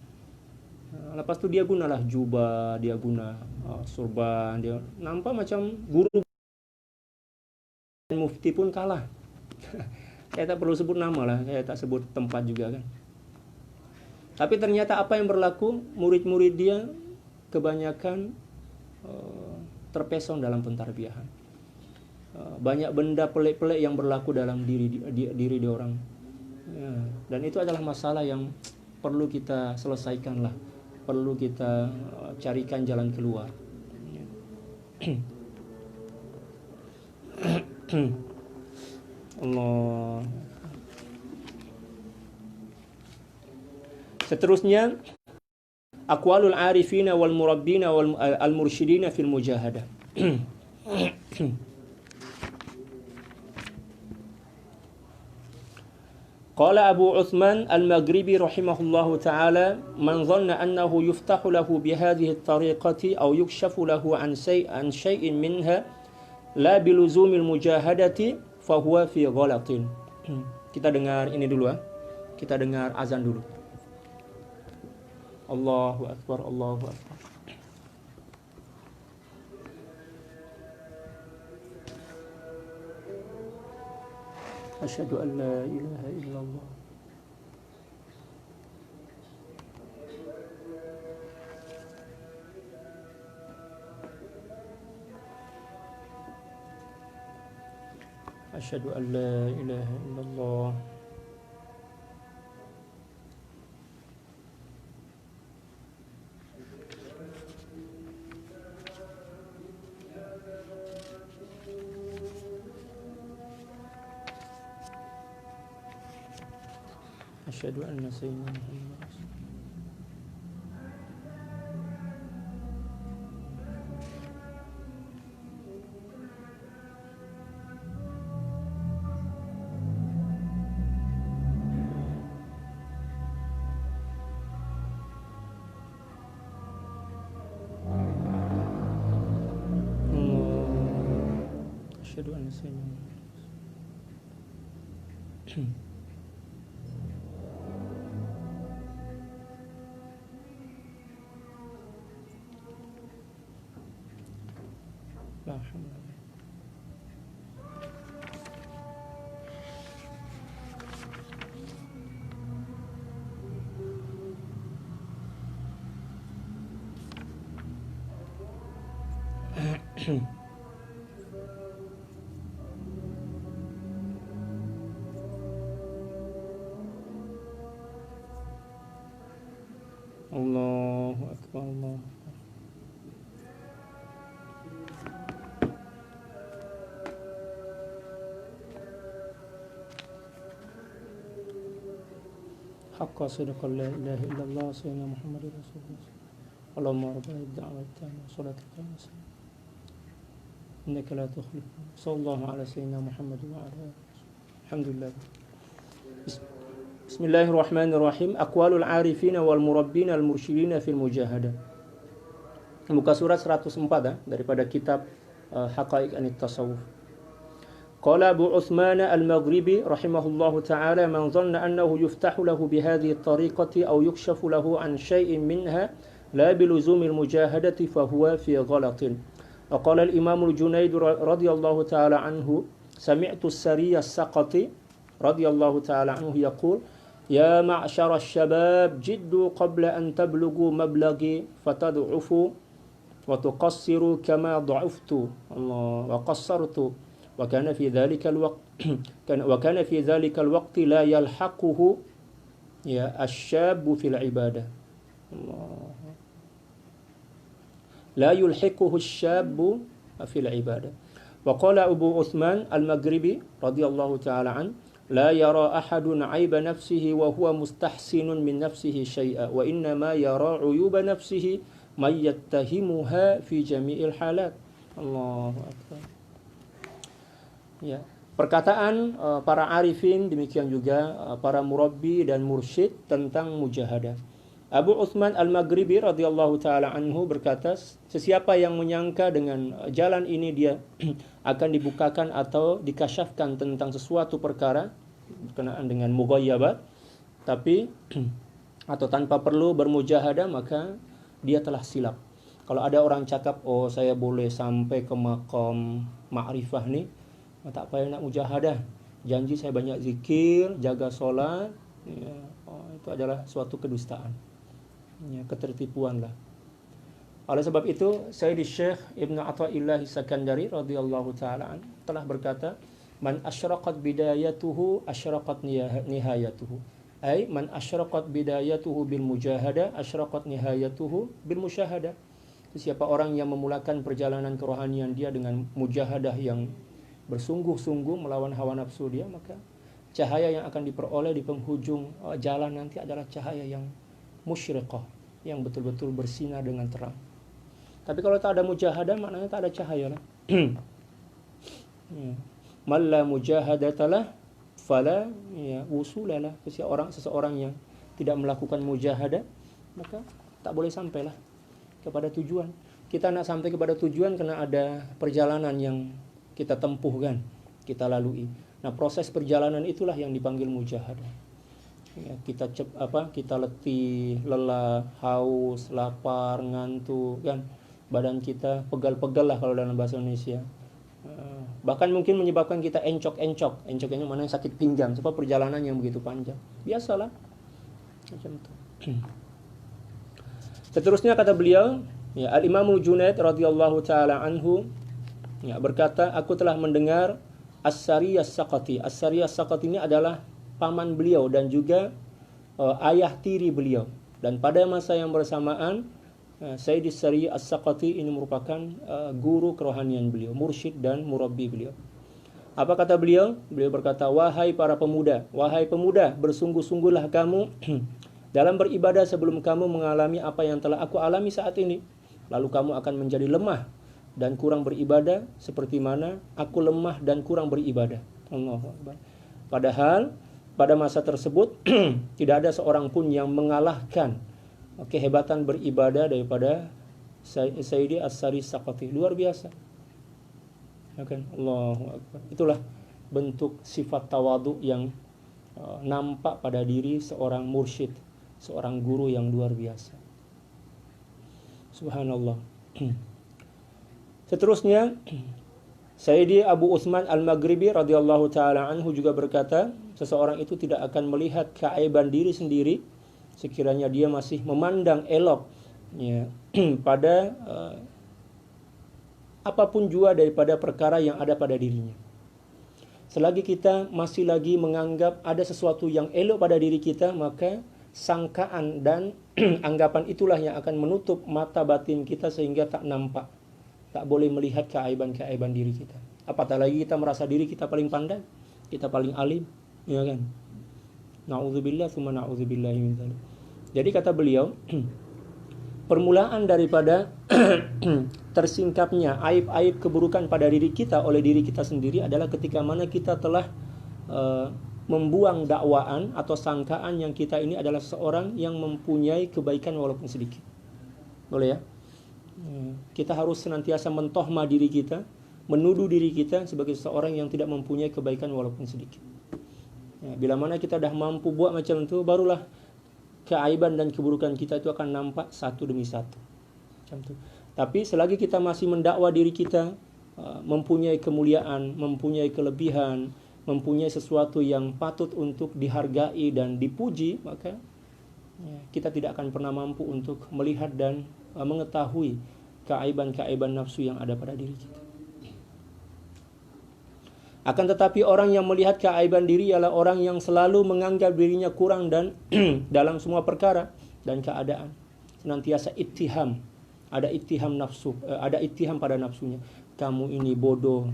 Lepas tu dia gunalah jubah, dia guna surban, dia nampak macam guru. Mufti pun kalah. Saya tak perlu sebut nama lah, saya tak sebut tempat juga kan. Tapi ternyata apa yang berlaku, murid-murid dia kebanyakan terpesong dalam pentarbiyahan. Banyak benda pelik-pelik yang berlaku dalam diri dia orang. Ya, dan itu adalah masalah yang perlu kita selesaikan lah, perlu kita carikan jalan keluar. Allah. Seterusnya, aqwalul arifina wal murabbina wal al-mursyidina fil mujahadah. Qala Abu Uthman al-Maghribi rahimahullahu ta'ala, man dhanna annahu yuftahu lahu bihadhihi at-tariqati aw yukshafu lahu an shay'in minha la biluzumil mujahadati fahuwa fi ghalatin. Kita dengar ini dulu ya. Kita dengar azan dulu. Allahu akbar, Allahu akbar. Asyhadu an la ilaha illallah. Asyhadu an la ilaha illallah. Asyhadu anna sayyidina Muhammad rasulullah. Asyhadu anna sayyidina Muhammad. La hawla. Allahu akbar, Allahu akbar. Haqqa sidqa la ilaha illallah sayyidina Muhammadur rasulullah. Allahumma rabbana ad-da'wat tamma salatul qiyamah. Innaka la tukhlif. Sallallahu ala sayyidina Muhammad wa ala alhamdulillah. Bismillahirrahmanirrahim. Aqwalul arifina wal murabbina al mursyidina fil mujahadah. Muka surat 104 daripada kitab Haqaiq anit Tasawuf. Qala Abu Uthman al-Maghribi rahimahullahu ta'ala, man dhanna annahu yuftahu lahu bihadhihi at-tariqati aw yukshafu lahu an shay'in minha la biluzumil mujahadati fahuwa fi ghalatin. Wa qala al-Imam al-Junayd radhiyallahu ta'ala anhu, sami'tu as-Sariy as-Saqati radhiyallahu ta'ala anhu yaqul, ya ma'syara asy-syabab jiddu qabla an tablughu mablaghi fatad'ufu wa tuqassiru kama dha'uftu Allah wa qassartu wa kana fi dhalika al-waqti la yalhaquhu ya asy-syabbu fil ibadah. Allah la yulhiquhu asy-syabbu fil ibadah. Wa qala Abu Uthman al-Maghribi radhiyallahu ta'ala an, la yara ahadun 'aiba nafsihi wa huwa mustahsinun min nafsihi syai'a wa inna ma yara 'uyuba nafsihi may yattahimuha fi jami'il halat. Allahu akbar. Ya, perkataan para arifin, demikian juga para murabbi dan mursyid tentang mujahadah. Abu Uthman al-Maghribi radhiyallahu ta'ala anhu berkata, sesiapa yang menyangka dengan jalan ini dia akan dibukakan atau dikasyafkan tentang sesuatu perkara berkenaan dengan mughayyabat, tapi atau tanpa perlu bermujahadah, maka dia telah silap. Kalau ada orang cakap, oh saya boleh sampai ke maqam ma'rifah nih, tak payah nak mujahadah, janji saya banyak zikir, jaga solat, ya, itu adalah suatu kedustaan, ya, ketertipuan lah. Oleh sebab itu, Sayyidi Syekh Ibn Athaillah Sakandari radhiyallahu ta'ala telah berkata, man asyraqat bidayatuhu asyraqat nihayatuhu. Ay man asyraqat bidayatuhu bil mujahadah asyraqat nihayatuhu bil musyahadah. Siapa orang yang memulakan perjalanan kerohanian dia dengan mujahadah yang bersungguh-sungguh melawan hawa nafsu dia, maka cahaya yang akan diperoleh di penghujung jalan nanti adalah cahaya yang musyriqah, yang betul-betul bersinar dengan terang. Tapi kalau tak ada mujahadah, maknanya tak ada cahaya lah. Man la mujahadatalah fala ya wusulalah. Seseorang yang tidak melakukan mujahadah, maka tak boleh sampailah kepada tujuan. Kita nak sampai kepada tujuan kena ada perjalanan yang kita tempuh kan, kita lalui. Nah, proses perjalanan itulah yang dipanggil mujahadah. Ya, kita letih, lelah, haus, lapar, ngantuk kan. Badan kita pegal-pegal lah kalau dalam bahasa Indonesia. Bahkan mungkin menyebabkan kita encok-encok. Encok ini mana sakit pinggang sebab perjalanan yang begitu panjang. Biasalah. Macam itu. Seterusnya kata beliau, ya, Al-Imam Al-Junayd radhiyallahu taala anhu ya, berkata, aku telah mendengar As-Sariy As-Saqati. As-Sariy As-Saqati ini adalah paman beliau dan juga ayah tiri beliau. Dan pada masa yang bersamaan Sayyidi Sariy As-Saqati ini merupakan guru kerohanian beliau, mursyid dan murabbi beliau. Apa kata beliau? Beliau berkata, wahai para pemuda, wahai pemuda, bersungguh-sungguhlah kamu dalam beribadah sebelum kamu mengalami apa yang telah aku alami saat ini. Lalu kamu akan menjadi lemah dan kurang beribadah seperti mana aku lemah dan kurang beribadah. Allahu Akbar. Padahal pada masa tersebut tidak ada seorang pun yang mengalahkan kehebatan beribadah daripada Sayyidi As-Sariy As-Saqati. Luar biasa. Ya kan? Allahu Akbar. Itulah bentuk sifat tawadhu yang nampak pada diri seorang mursyid, seorang guru yang luar biasa. Subhanallah. Seterusnya, Sayyidi Abu Uthman al-Maghribi radhiyallahu taala anhu juga berkata, seseorang itu tidak akan melihat keaiban diri sendiri sekiranya dia masih memandang elok ya, pada apapun jua daripada perkara yang ada pada dirinya. Selagi kita masih lagi menganggap ada sesuatu yang elok pada diri kita, maka sangkaan dan anggapan itulah yang akan menutup mata batin kita sehingga tak nampak, tak boleh melihat keaiban-keaiban diri kita. Apatah lagi kita merasa diri kita paling pandai, kita paling alim, ya kan? Na'udzubillah tsumma na'udzubillahi min dzalik. Jadi kata beliau, permulaan daripada tersingkapnya aib-aib keburukan pada diri kita oleh diri kita sendiri adalah ketika mana kita telah membuang dakwaan atau sangkaan yang kita ini adalah seorang yang mempunyai kebaikan walaupun sedikit. Boleh ya? Kita harus senantiasa mentohma diri kita, menuduh diri kita sebagai seorang yang tidak mempunyai kebaikan walaupun sedikit. Ya, bila mana kita dah mampu buat macam itu, barulah keaiban dan keburukan kita itu akan nampak satu demi satu. Macam tu. Tapi selagi kita masih mendakwa diri kita mempunyai kemuliaan, mempunyai kelebihan, mempunyai sesuatu yang patut untuk dihargai dan dipuji, maka kita tidak akan pernah mampu untuk melihat dan mengetahui keaiban-keaiban nafsu yang ada pada diri kita. Akan tetapi orang yang melihat keaiban diri ialah orang yang selalu menganggap dirinya kurang dan dalam semua perkara dan keadaan. Senantiasa ittiham. Ada ittiham nafsu, ada ittiham pada nafsunya. Kamu ini bodoh.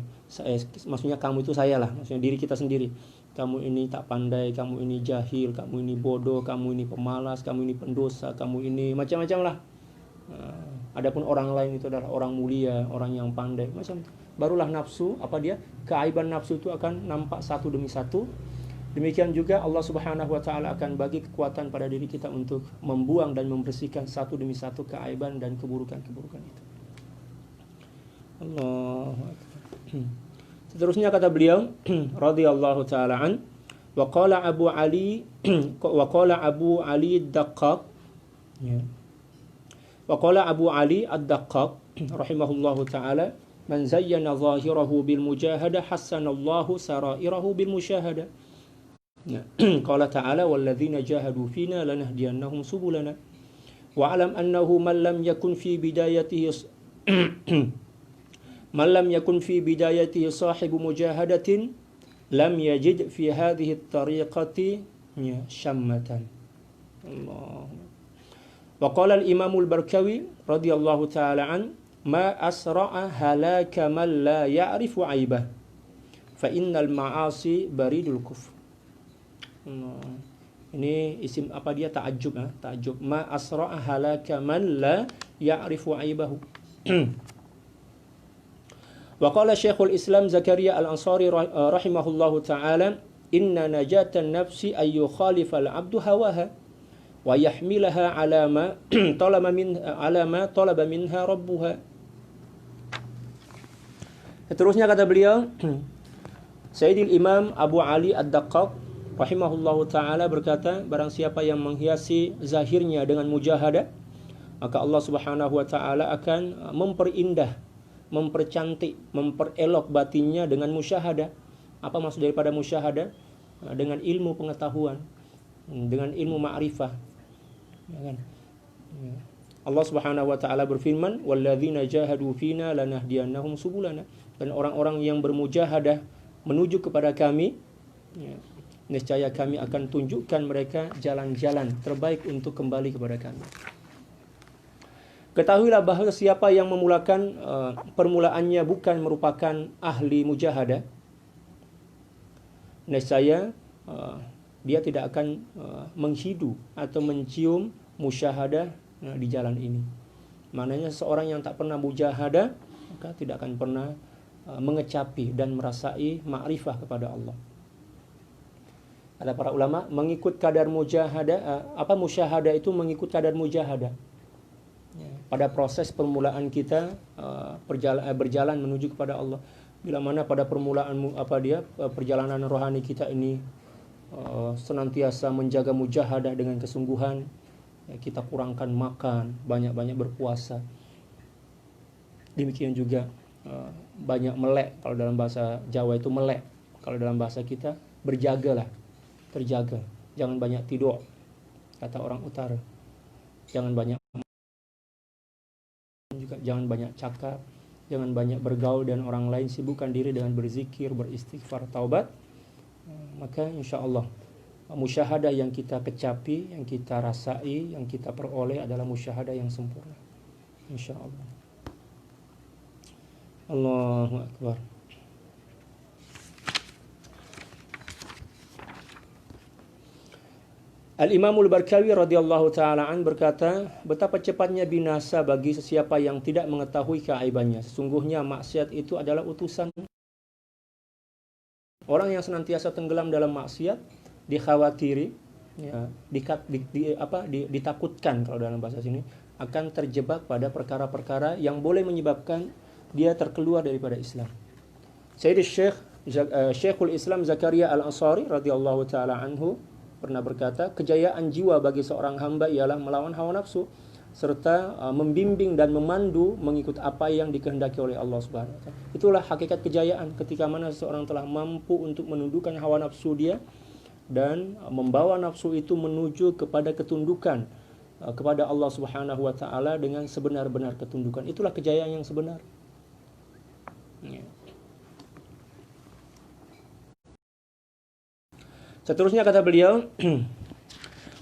Maksudnya kamu itu saya lah, maksudnya diri kita sendiri. Kamu ini tak pandai, kamu ini jahil, kamu ini bodoh, kamu ini pemalas, kamu ini pendosa, kamu ini macam-macam lah. Adapun orang lain itu adalah orang mulia, orang yang pandai, macam itu. Barulah nafsu, keaiban nafsu itu akan nampak satu demi satu. Demikian juga Allah Subhanahu wa taala akan bagi kekuatan pada diri kita untuk membuang dan membersihkan satu demi satu keaiban dan keburukan-keburukan itu. Allahu akbar. Seterusnya kata beliau radhiyallahu taala an, wa qala Abu Ali ad-Daqqaq, ya. Wa qala Abu Ali ad-Daqqaq rahimahullahu taala, man zayyana zahirahu bil mujahadah hassanallahu sarairahu bil musyahadah. Qala ta'ala walladzina jahadu fina lanahdiyannahum subulana wa'lam annahu man lam yakun fi bidayatihi sahibu mujahadatin lam yajid fi hadhihi at-tariqati shammatan. Allah. Wa qala al-Imam al-Barkawi radhiyallahu ta'ala an, ma asra'a halaka man la ya'rifu 'aibah fa innal ma'asi baridul kufr. Ini isim ta'ajjub, ta'ajjub. Ma asra'a halaka man la ya'rifu 'aibahu. Wa qala Syekhul Islam Zakaria Al-Ansari rahimahullahu ta'ala, inna najatan nafsi ay yukhalifa al-'abdu hawaha wa yahmilaha 'ala ma talaba minha rabbuha. Seterusnya kata beliau, Sayyidil Imam Abu Ali ad-Daqqaq rahimahullahu ta'ala berkata, barang siapa yang menghiasi zahirnya dengan mujahadah, maka Allah Subhanahu wa ta'ala akan memperindah, mempercantik, memperelok batinnya dengan musyahadah. Apa maksud daripada musyahadah? Dengan ilmu pengetahuan, dengan ilmu ma'rifah, ya kan? Allah Subhanahu wa ta'ala berfirman, walladzina jahadu fina lanahdiyannahum subulana. Dan orang-orang yang bermujahadah menuju kepada kami, niscaya kami akan tunjukkan mereka jalan-jalan terbaik untuk kembali kepada kami. Ketahuilah bahawa siapa yang memulakan permulaannya bukan merupakan ahli mujahadah, niscaya dia tidak akan menghidu atau mencium musyahadah di jalan ini. Maknanya seorang yang tak pernah mujahadah, maka tidak akan pernah mengecapi dan merasai ma'rifah kepada Allah. Ada para ulama mengikut kadar mujahadah, musyahadah itu mengikut kadar mujahadah. Pada proses permulaan kita berjalan menuju kepada Allah. Bila mana pada permulaan perjalanan rohani kita ini senantiasa menjaga mujahadah dengan kesungguhan, kita kurangkan makan, banyak-banyak berpuasa. Demikian juga banyak melek, kalau dalam bahasa Jawa itu melek, kalau dalam bahasa kita berjagalah, terjaga, jangan banyak tidur, kata orang utara. Jangan banyak juga, jangan banyak cakap, jangan banyak bergaul dan orang lain, sibukkan diri dengan berzikir, beristighfar, taubat. Maka insya-Allah musyahadah yang kita kecapi, yang kita rasai, yang kita peroleh adalah musyahadah yang sempurna, insya-Allah. Allahu akbar. Al-Imamul Barkawi radhiyallahu taala an berkata, betapa cepatnya binasa bagi sesiapa yang tidak mengetahui keaibannya. Sesungguhnya maksiat itu adalah utusan. Orang yang senantiasa tenggelam dalam maksiat dikhawatiri, ditakutkan kalau dalam bahasa sini, akan terjebak pada perkara-perkara yang boleh menyebabkan dia terkeluar daripada Islam. Syekhul Islam Zakaria Al-Ansari radhiyallahu taala anhu pernah berkata, kejayaan jiwa bagi seorang hamba ialah melawan hawa nafsu serta membimbing dan memandu mengikut apa yang dikehendaki oleh Allah Subhanahu wa taala. Itulah hakikat kejayaan, ketika mana seseorang telah mampu untuk menundukkan hawa nafsu dia dan membawa nafsu itu menuju kepada ketundukan kepada Allah Subhanahu wa taala dengan sebenar-benar ketundukan. Itulah kejayaan yang sebenar. Seterusnya kata beliau,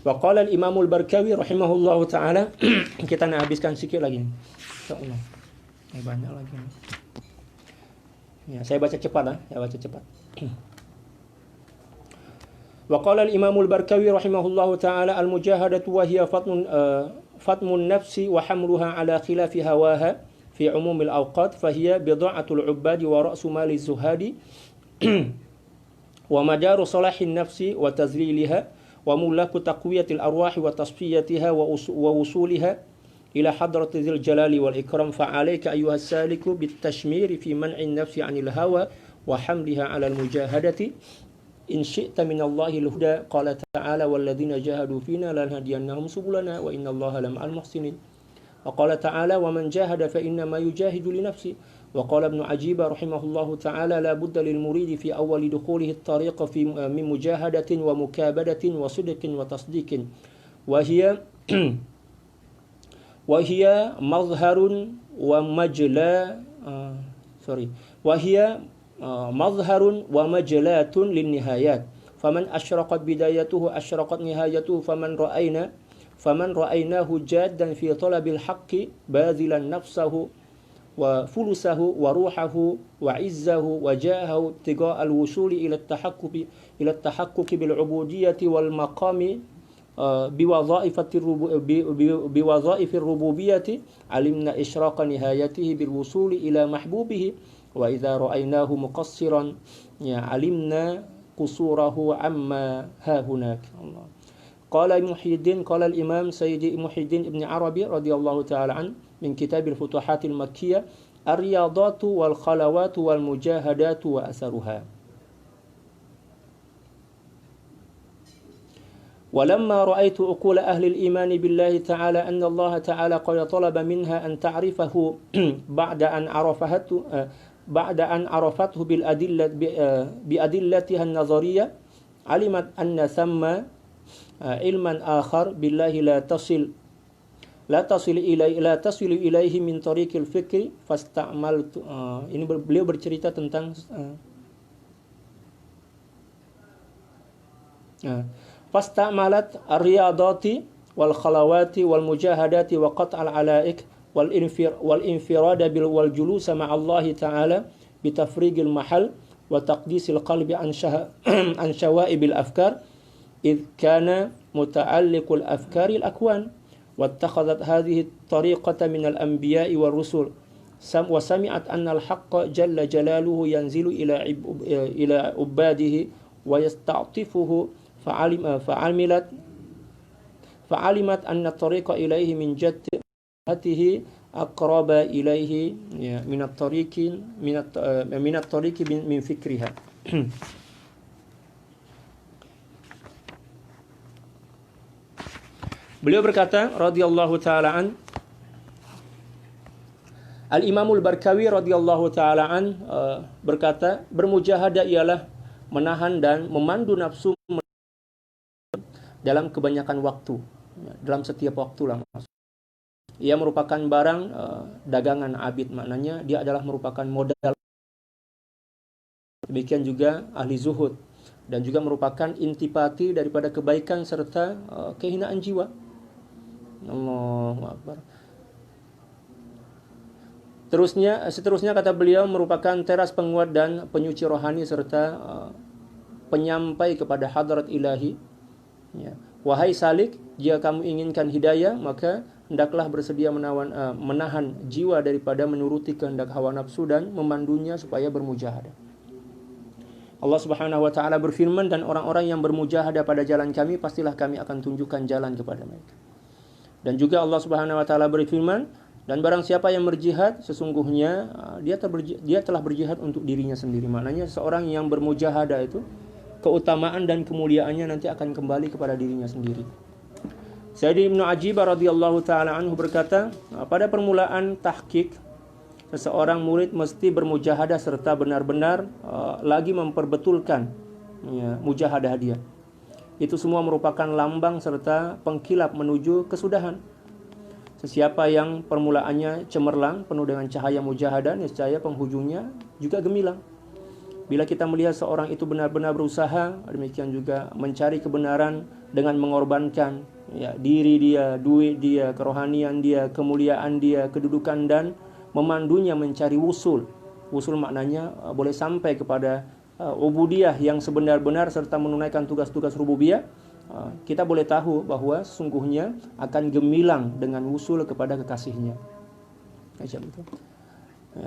wa qala al-Imam al-Barkawi rahimahullahu taala, kita nak habiskan sikit lagi. Insyaallah. Banyak lagi. Ya, saya baca cepat saya baca cepat. Wa qala al-Imam al-Barkawi rahimahullahu taala, al-mujahadatu wa hiya fatmun nafsi wa hamluha ala khilafi hawaha fi umum al-awqat fa hiya bid'atul 'ubbadi wa ra'su mali zuhadi wa madaru salahin nafsi wa tazliliha wa mulaku taqwiyatil arwahi wa tasfiyatiha wa wusuliha ila hadrati dzil jalali wal ikram fa alayka ayyuhas saliku bit tashmiri fi man'in nafsi 'anil hawa wa hamliha 'ala al mujahadati in syi'ta minallahi al-huda qala ta'ala wal ladzina jahadu fina lanahdiyannahum subulana wa innallaha lama'al muhsinin wa qala ta'ala wa man jahada fa inna ma yujahidu li nafsi wa qala ibn Ajib rahimahullahu ta'ala la budda lil muridi fi awwal dukhulihi at-tariq fi min mujahadatin wa mukabadatin wa sidqin wa tasdiqin wa hiya mazharun wa majla wa hiya mazharun wa majlatun lin nihayat faman asyraqat bidayatuhu asyraqat nihayatuhu faman ra'aynahu jaddan fi talabil haqqi bazilan nafsahu wa fulusahu wa ruhahu wa izzahu wa jahahu tiga al-wusuli ila at-tahaqquqi bil ubudiyyati wal maqami biwadhaifir rububiyyati alimna ishraqa nihayatihi bil wusuli ila mahbubihi wa idza ra'aynahu muqassiran ya alimna qusurahu amma hahunak. Allah. Qala Muhyiddin qala al-Imam Sayyidi Muhyiddin Ibn Arabi radhiyallahu ta'ala an min kitab al-Futuhat al-Makkiyah ar-riyadatu wal khalawatu wal mujahadatu wa asaruha. ولما رأيت عقول أهل الإيمان بالله تعالى أن الله تعالى قد طلب منها أن تعرفه بعد أن عرفته بأدلتها النظرية علمت أن ثم علما آخر بالله لا تصل إليه من طريق الفكر فاستعملت. Ini beliau bercerita tentang فاستعملت الرياضات والخلوات والمجاهدات وقطع العلائق والانفراد والجلوس مع الله تعالى بتفريق المحل وتقديس القلب عن شوائب الأفكار إذ كان متعلق الأفكار الأكوان واتخذت هذه الطريقة من الأنبياء والرسل وسمعت أن الحق جل جلاله ينزل إلى عباده ويستعطفه فعلمت أن الطريق إليه من جهته أقرب إليه من الطريق من فكرها. Beliau berkata radhiyallahu taala an, Al-Imamul Barkawi radhiyallahu taala an berkata, bermujahadah ialah menahan dan memandu nafsu dalam kebanyakan waktu, dalam setiap waktu lah. Ia merupakan barang dagangan abid, maknanya dia adalah merupakan modal. Demikian juga ahli zuhud, dan juga merupakan intipati daripada kebaikan serta kehinaan jiwa. Allahu Akbar. Seterusnya kata beliau merupakan teras penguat dan penyuci rohani serta penyampai kepada hadrat ilahi. Ya. Wahai salik, jika kamu inginkan hidayah, maka hendaklah bersedia menahan jiwa daripada menuruti kehendak hawa nafsu dan memandunya supaya bermujahadah. Allah Subhanahu wa taala berfirman, dan orang-orang yang bermujahadah pada jalan kami, pastilah kami akan tunjukkan jalan kepada mereka. Dan juga Allah Subhanahu wa taala berfirman, dan barang siapa yang berjihad, sesungguhnya dia telah berjihad untuk dirinya sendiri. Maknanya seorang yang bermujahadah itu keutamaan dan kemuliaannya nanti akan kembali kepada dirinya sendiri. Sayyidina Ibnu Ajibah radhiyallahu taala anhu berkata, pada permulaan tahqiq, seseorang murid mesti bermujahadah serta benar-benar lagi memperbetulkan mujahadah dia. Itu semua merupakan lambang serta pengkilap menuju kesudahan. Sesiapa yang permulaannya cemerlang, penuh dengan cahaya mujahadah, niscaya penghujungnya juga gemilang. Bila kita melihat seorang itu benar-benar berusaha, demikian juga mencari kebenaran dengan mengorbankan diri dia, duit dia, kerohanian dia, kemuliaan dia, kedudukan, dan memandunya mencari wusul. Wusul maknanya boleh sampai kepada ubudiyah yang sebenar-benar serta menunaikan tugas-tugas rububiyah. Kita boleh tahu bahwa sesungguhnya akan gemilang dengan wusul kepada kekasihnya. Macam itu.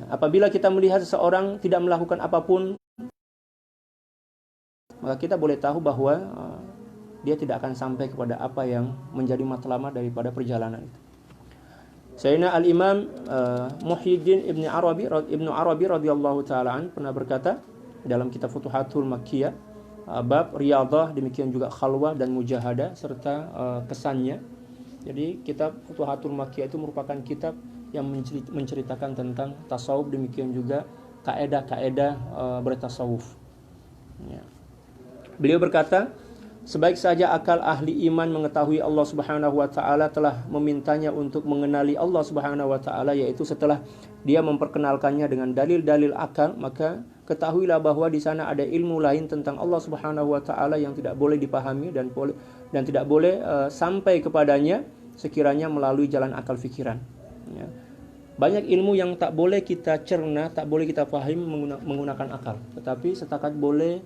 Apabila kita melihat seseorang tidak melakukan apapun, maka kita boleh tahu bahwa dia tidak akan sampai kepada apa yang menjadi matlamat daripada perjalanan itu. Sayyidina Al-Imam Muhyiddin Ibnu Arabi radhiyallahu taala an pernah berkata dalam kitab Futuhatul Makkiyah, bab riyadhah, demikian juga khalwah dan mujahadah serta kesannya. Jadi kitab Futuhatul Makkiyah itu merupakan kitab yang menceritakan tentang tasawuf, demikian juga kaedah-kaedah bertasawuf. Beliau berkata, sebaik saja akal ahli iman mengetahui Allah Subhanahu wa taala telah memintanya untuk mengenali Allah Subhanahu wa taala, yaitu setelah dia memperkenalkannya dengan dalil-dalil akal, maka ketahuilah bahwa di sana ada ilmu lain tentang Allah Subhanahu wa taala yang tidak boleh dipahami dan tidak boleh sampai kepadanya sekiranya melalui jalan akal fikiran. Banyak ilmu yang tak boleh kita cerna, tak boleh kita pahami menggunakan akal, tetapi setakat boleh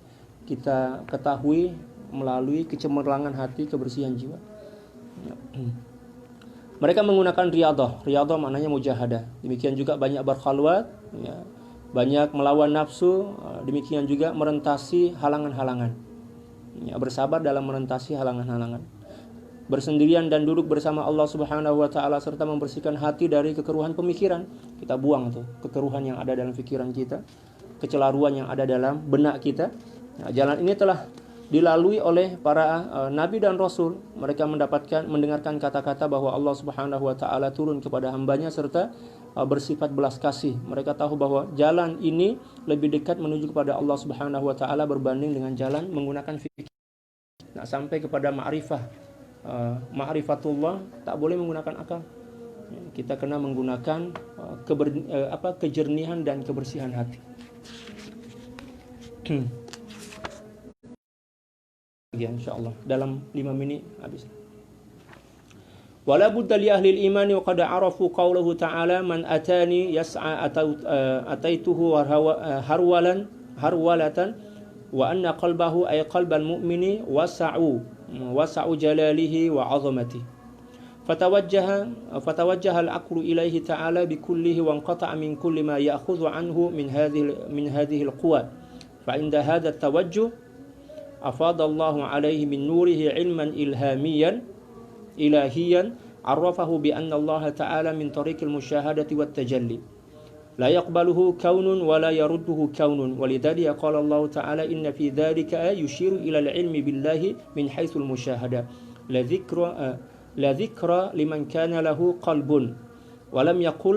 kita ketahui melalui kecemerlangan hati, kebersihan jiwa. Mereka menggunakan riyadhah. Riyadhah maknanya mujahadah. Demikian juga banyak berkhalwat, banyak melawan nafsu, demikian juga merentasi halangan-halangan. Bersabar dalam merentasi halangan-halangan. Bersendirian dan duduk bersama Allah Subhanahu wa taala serta membersihkan hati dari kekeruhan pemikiran. Kita buang tuh kekeruhan yang ada dalam pikiran kita, kecelaruan yang ada dalam benak kita. Jalan ini telah dilalui oleh para nabi dan rasul. Mereka mendengarkan kata-kata bahwa Allah Subhanahu wa taala turun kepada hambanya serta bersifat belas kasih. Mereka tahu bahwa jalan ini lebih dekat menuju kepada Allah Subhanahu wa taala berbanding dengan jalan menggunakan fikir. Sampai kepada ma'rifatullah tak boleh menggunakan akal. Kita kena menggunakan kejernihan dan kebersihan hati. Insyaallah dalam 5 minit habis. Wala budda li ahli al-iman wa qad arafu qawluhu ta'ala man atani yas'a ataituhu harwalatan wa anna qalbahu ay qalbal mu'mini wasa'u jalalihi wa 'azamatihi fatawajjaha al-aqlu ilayhi ta'ala bikullihi wa anqata'a min kulli ma ya'khudhu anhu min hadhihi al-quwat fa inda hadha at-tawajjuh أفاض الله عليه من نوره علما إلهيا عرفه بأن الله تعالى من طريق المشاهدة والتجلي لا يقبله كون ولا يرده كون ولذلك قال الله تعالى إن في ذلك يشير إلى العلم بالله من حيث المشاهدة لا ذكر لمن كان له قلب ولم يقل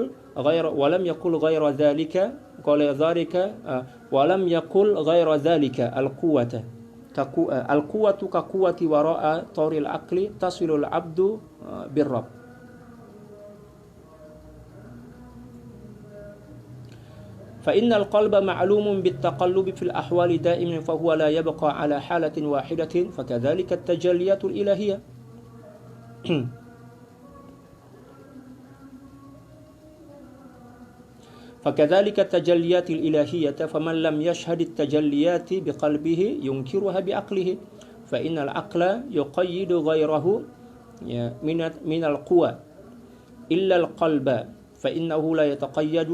غير ذلك ولم يقل غير ذلك القوة al-quwwatu ka quwwati wara'a tawril aqli tasilul abdu birrabb. Fa innal qalba ma'lumun bit-taqallubi fil ahwali da'iman fa huwa la yabqa ala halatin wahidatin fakadhalika at-tajalliyatul ilahiyyah. فكذلك التجليات الإلهية فمن لم يشهد التجليات بقلبه ينكرها بعقله فإن العقل يقيد غيره من القوى إلا القلب فإنه لا يتقيد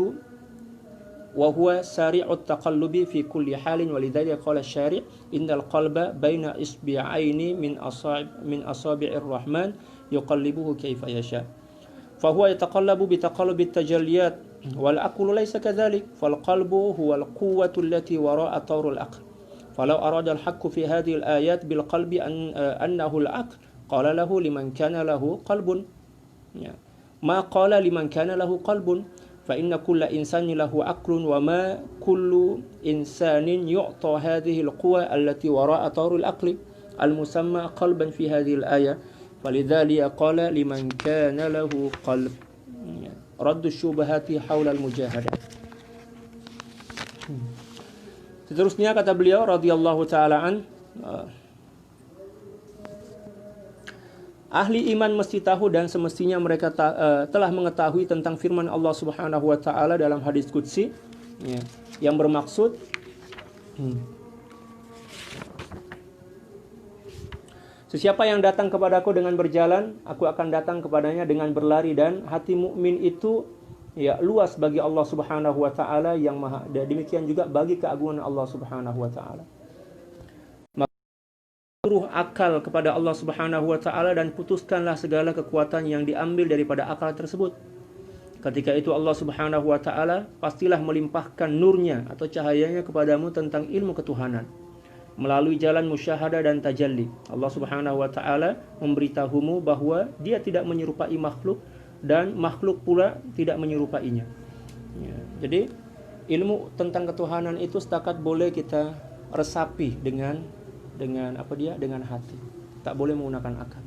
وهو سارع التقلب في كل حال ولذلك قال الشارع إن القلب بين إصبعين من أصابع الرحمن يقلبه كيف يشاء فهو يتقلب بتقلب التجليات والعقل ليس كذلك فالقلب هو القوة التي وراء طور العقل Falau arada al-haqqu fi hadhihi al-ayat bil qalbi annahu al-aql qala lahu liman kana lahu qalbun. Ya. Ma qala liman kana lahu qalbun fa inna kulla insani lahu aqlun wa ma kullu insanin yu'ta hadhihi al-quwa allati wara'a tarul aqli al-musamma qalban fi hadhihi al-ayah. Falidhalika qala liman kana lahu qalb. Raddu syubhati haula al-mujahadah. Seterusnya kata beliau radhiyallahu taala an, ahli iman mesti tahu dan semestinya mereka telah mengetahui tentang firman Allah Subhanahu wa taala dalam hadis qudsi, ya, yang bermaksud sesiapa yang datang kepadaku dengan berjalan, aku akan datang kepadanya dengan berlari, dan hati mukmin itu ya luas bagi Allah Subhanahu wa taala yang maha, dan demikian juga bagi keagungan Allah Subhanahu wa taala. Suruh akal kepada Allah Subhanahu wa taala dan putuskanlah segala kekuatan yang diambil daripada akal tersebut. Ketika itu Allah Subhanahu wa taala pastilah melimpahkan nurnya atau cahayanya kepadamu tentang ilmu ketuhanan melalui jalan musyahadah dan tajalli. Allah Subhanahu wa taala memberitahumu bahwa Dia tidak menyerupai makhluk dan makhluk pula tidak menyerupainya. Ya, jadi ilmu tentang ketuhanan itu setakat boleh kita resapi dengan hati. Tak boleh menggunakan akal.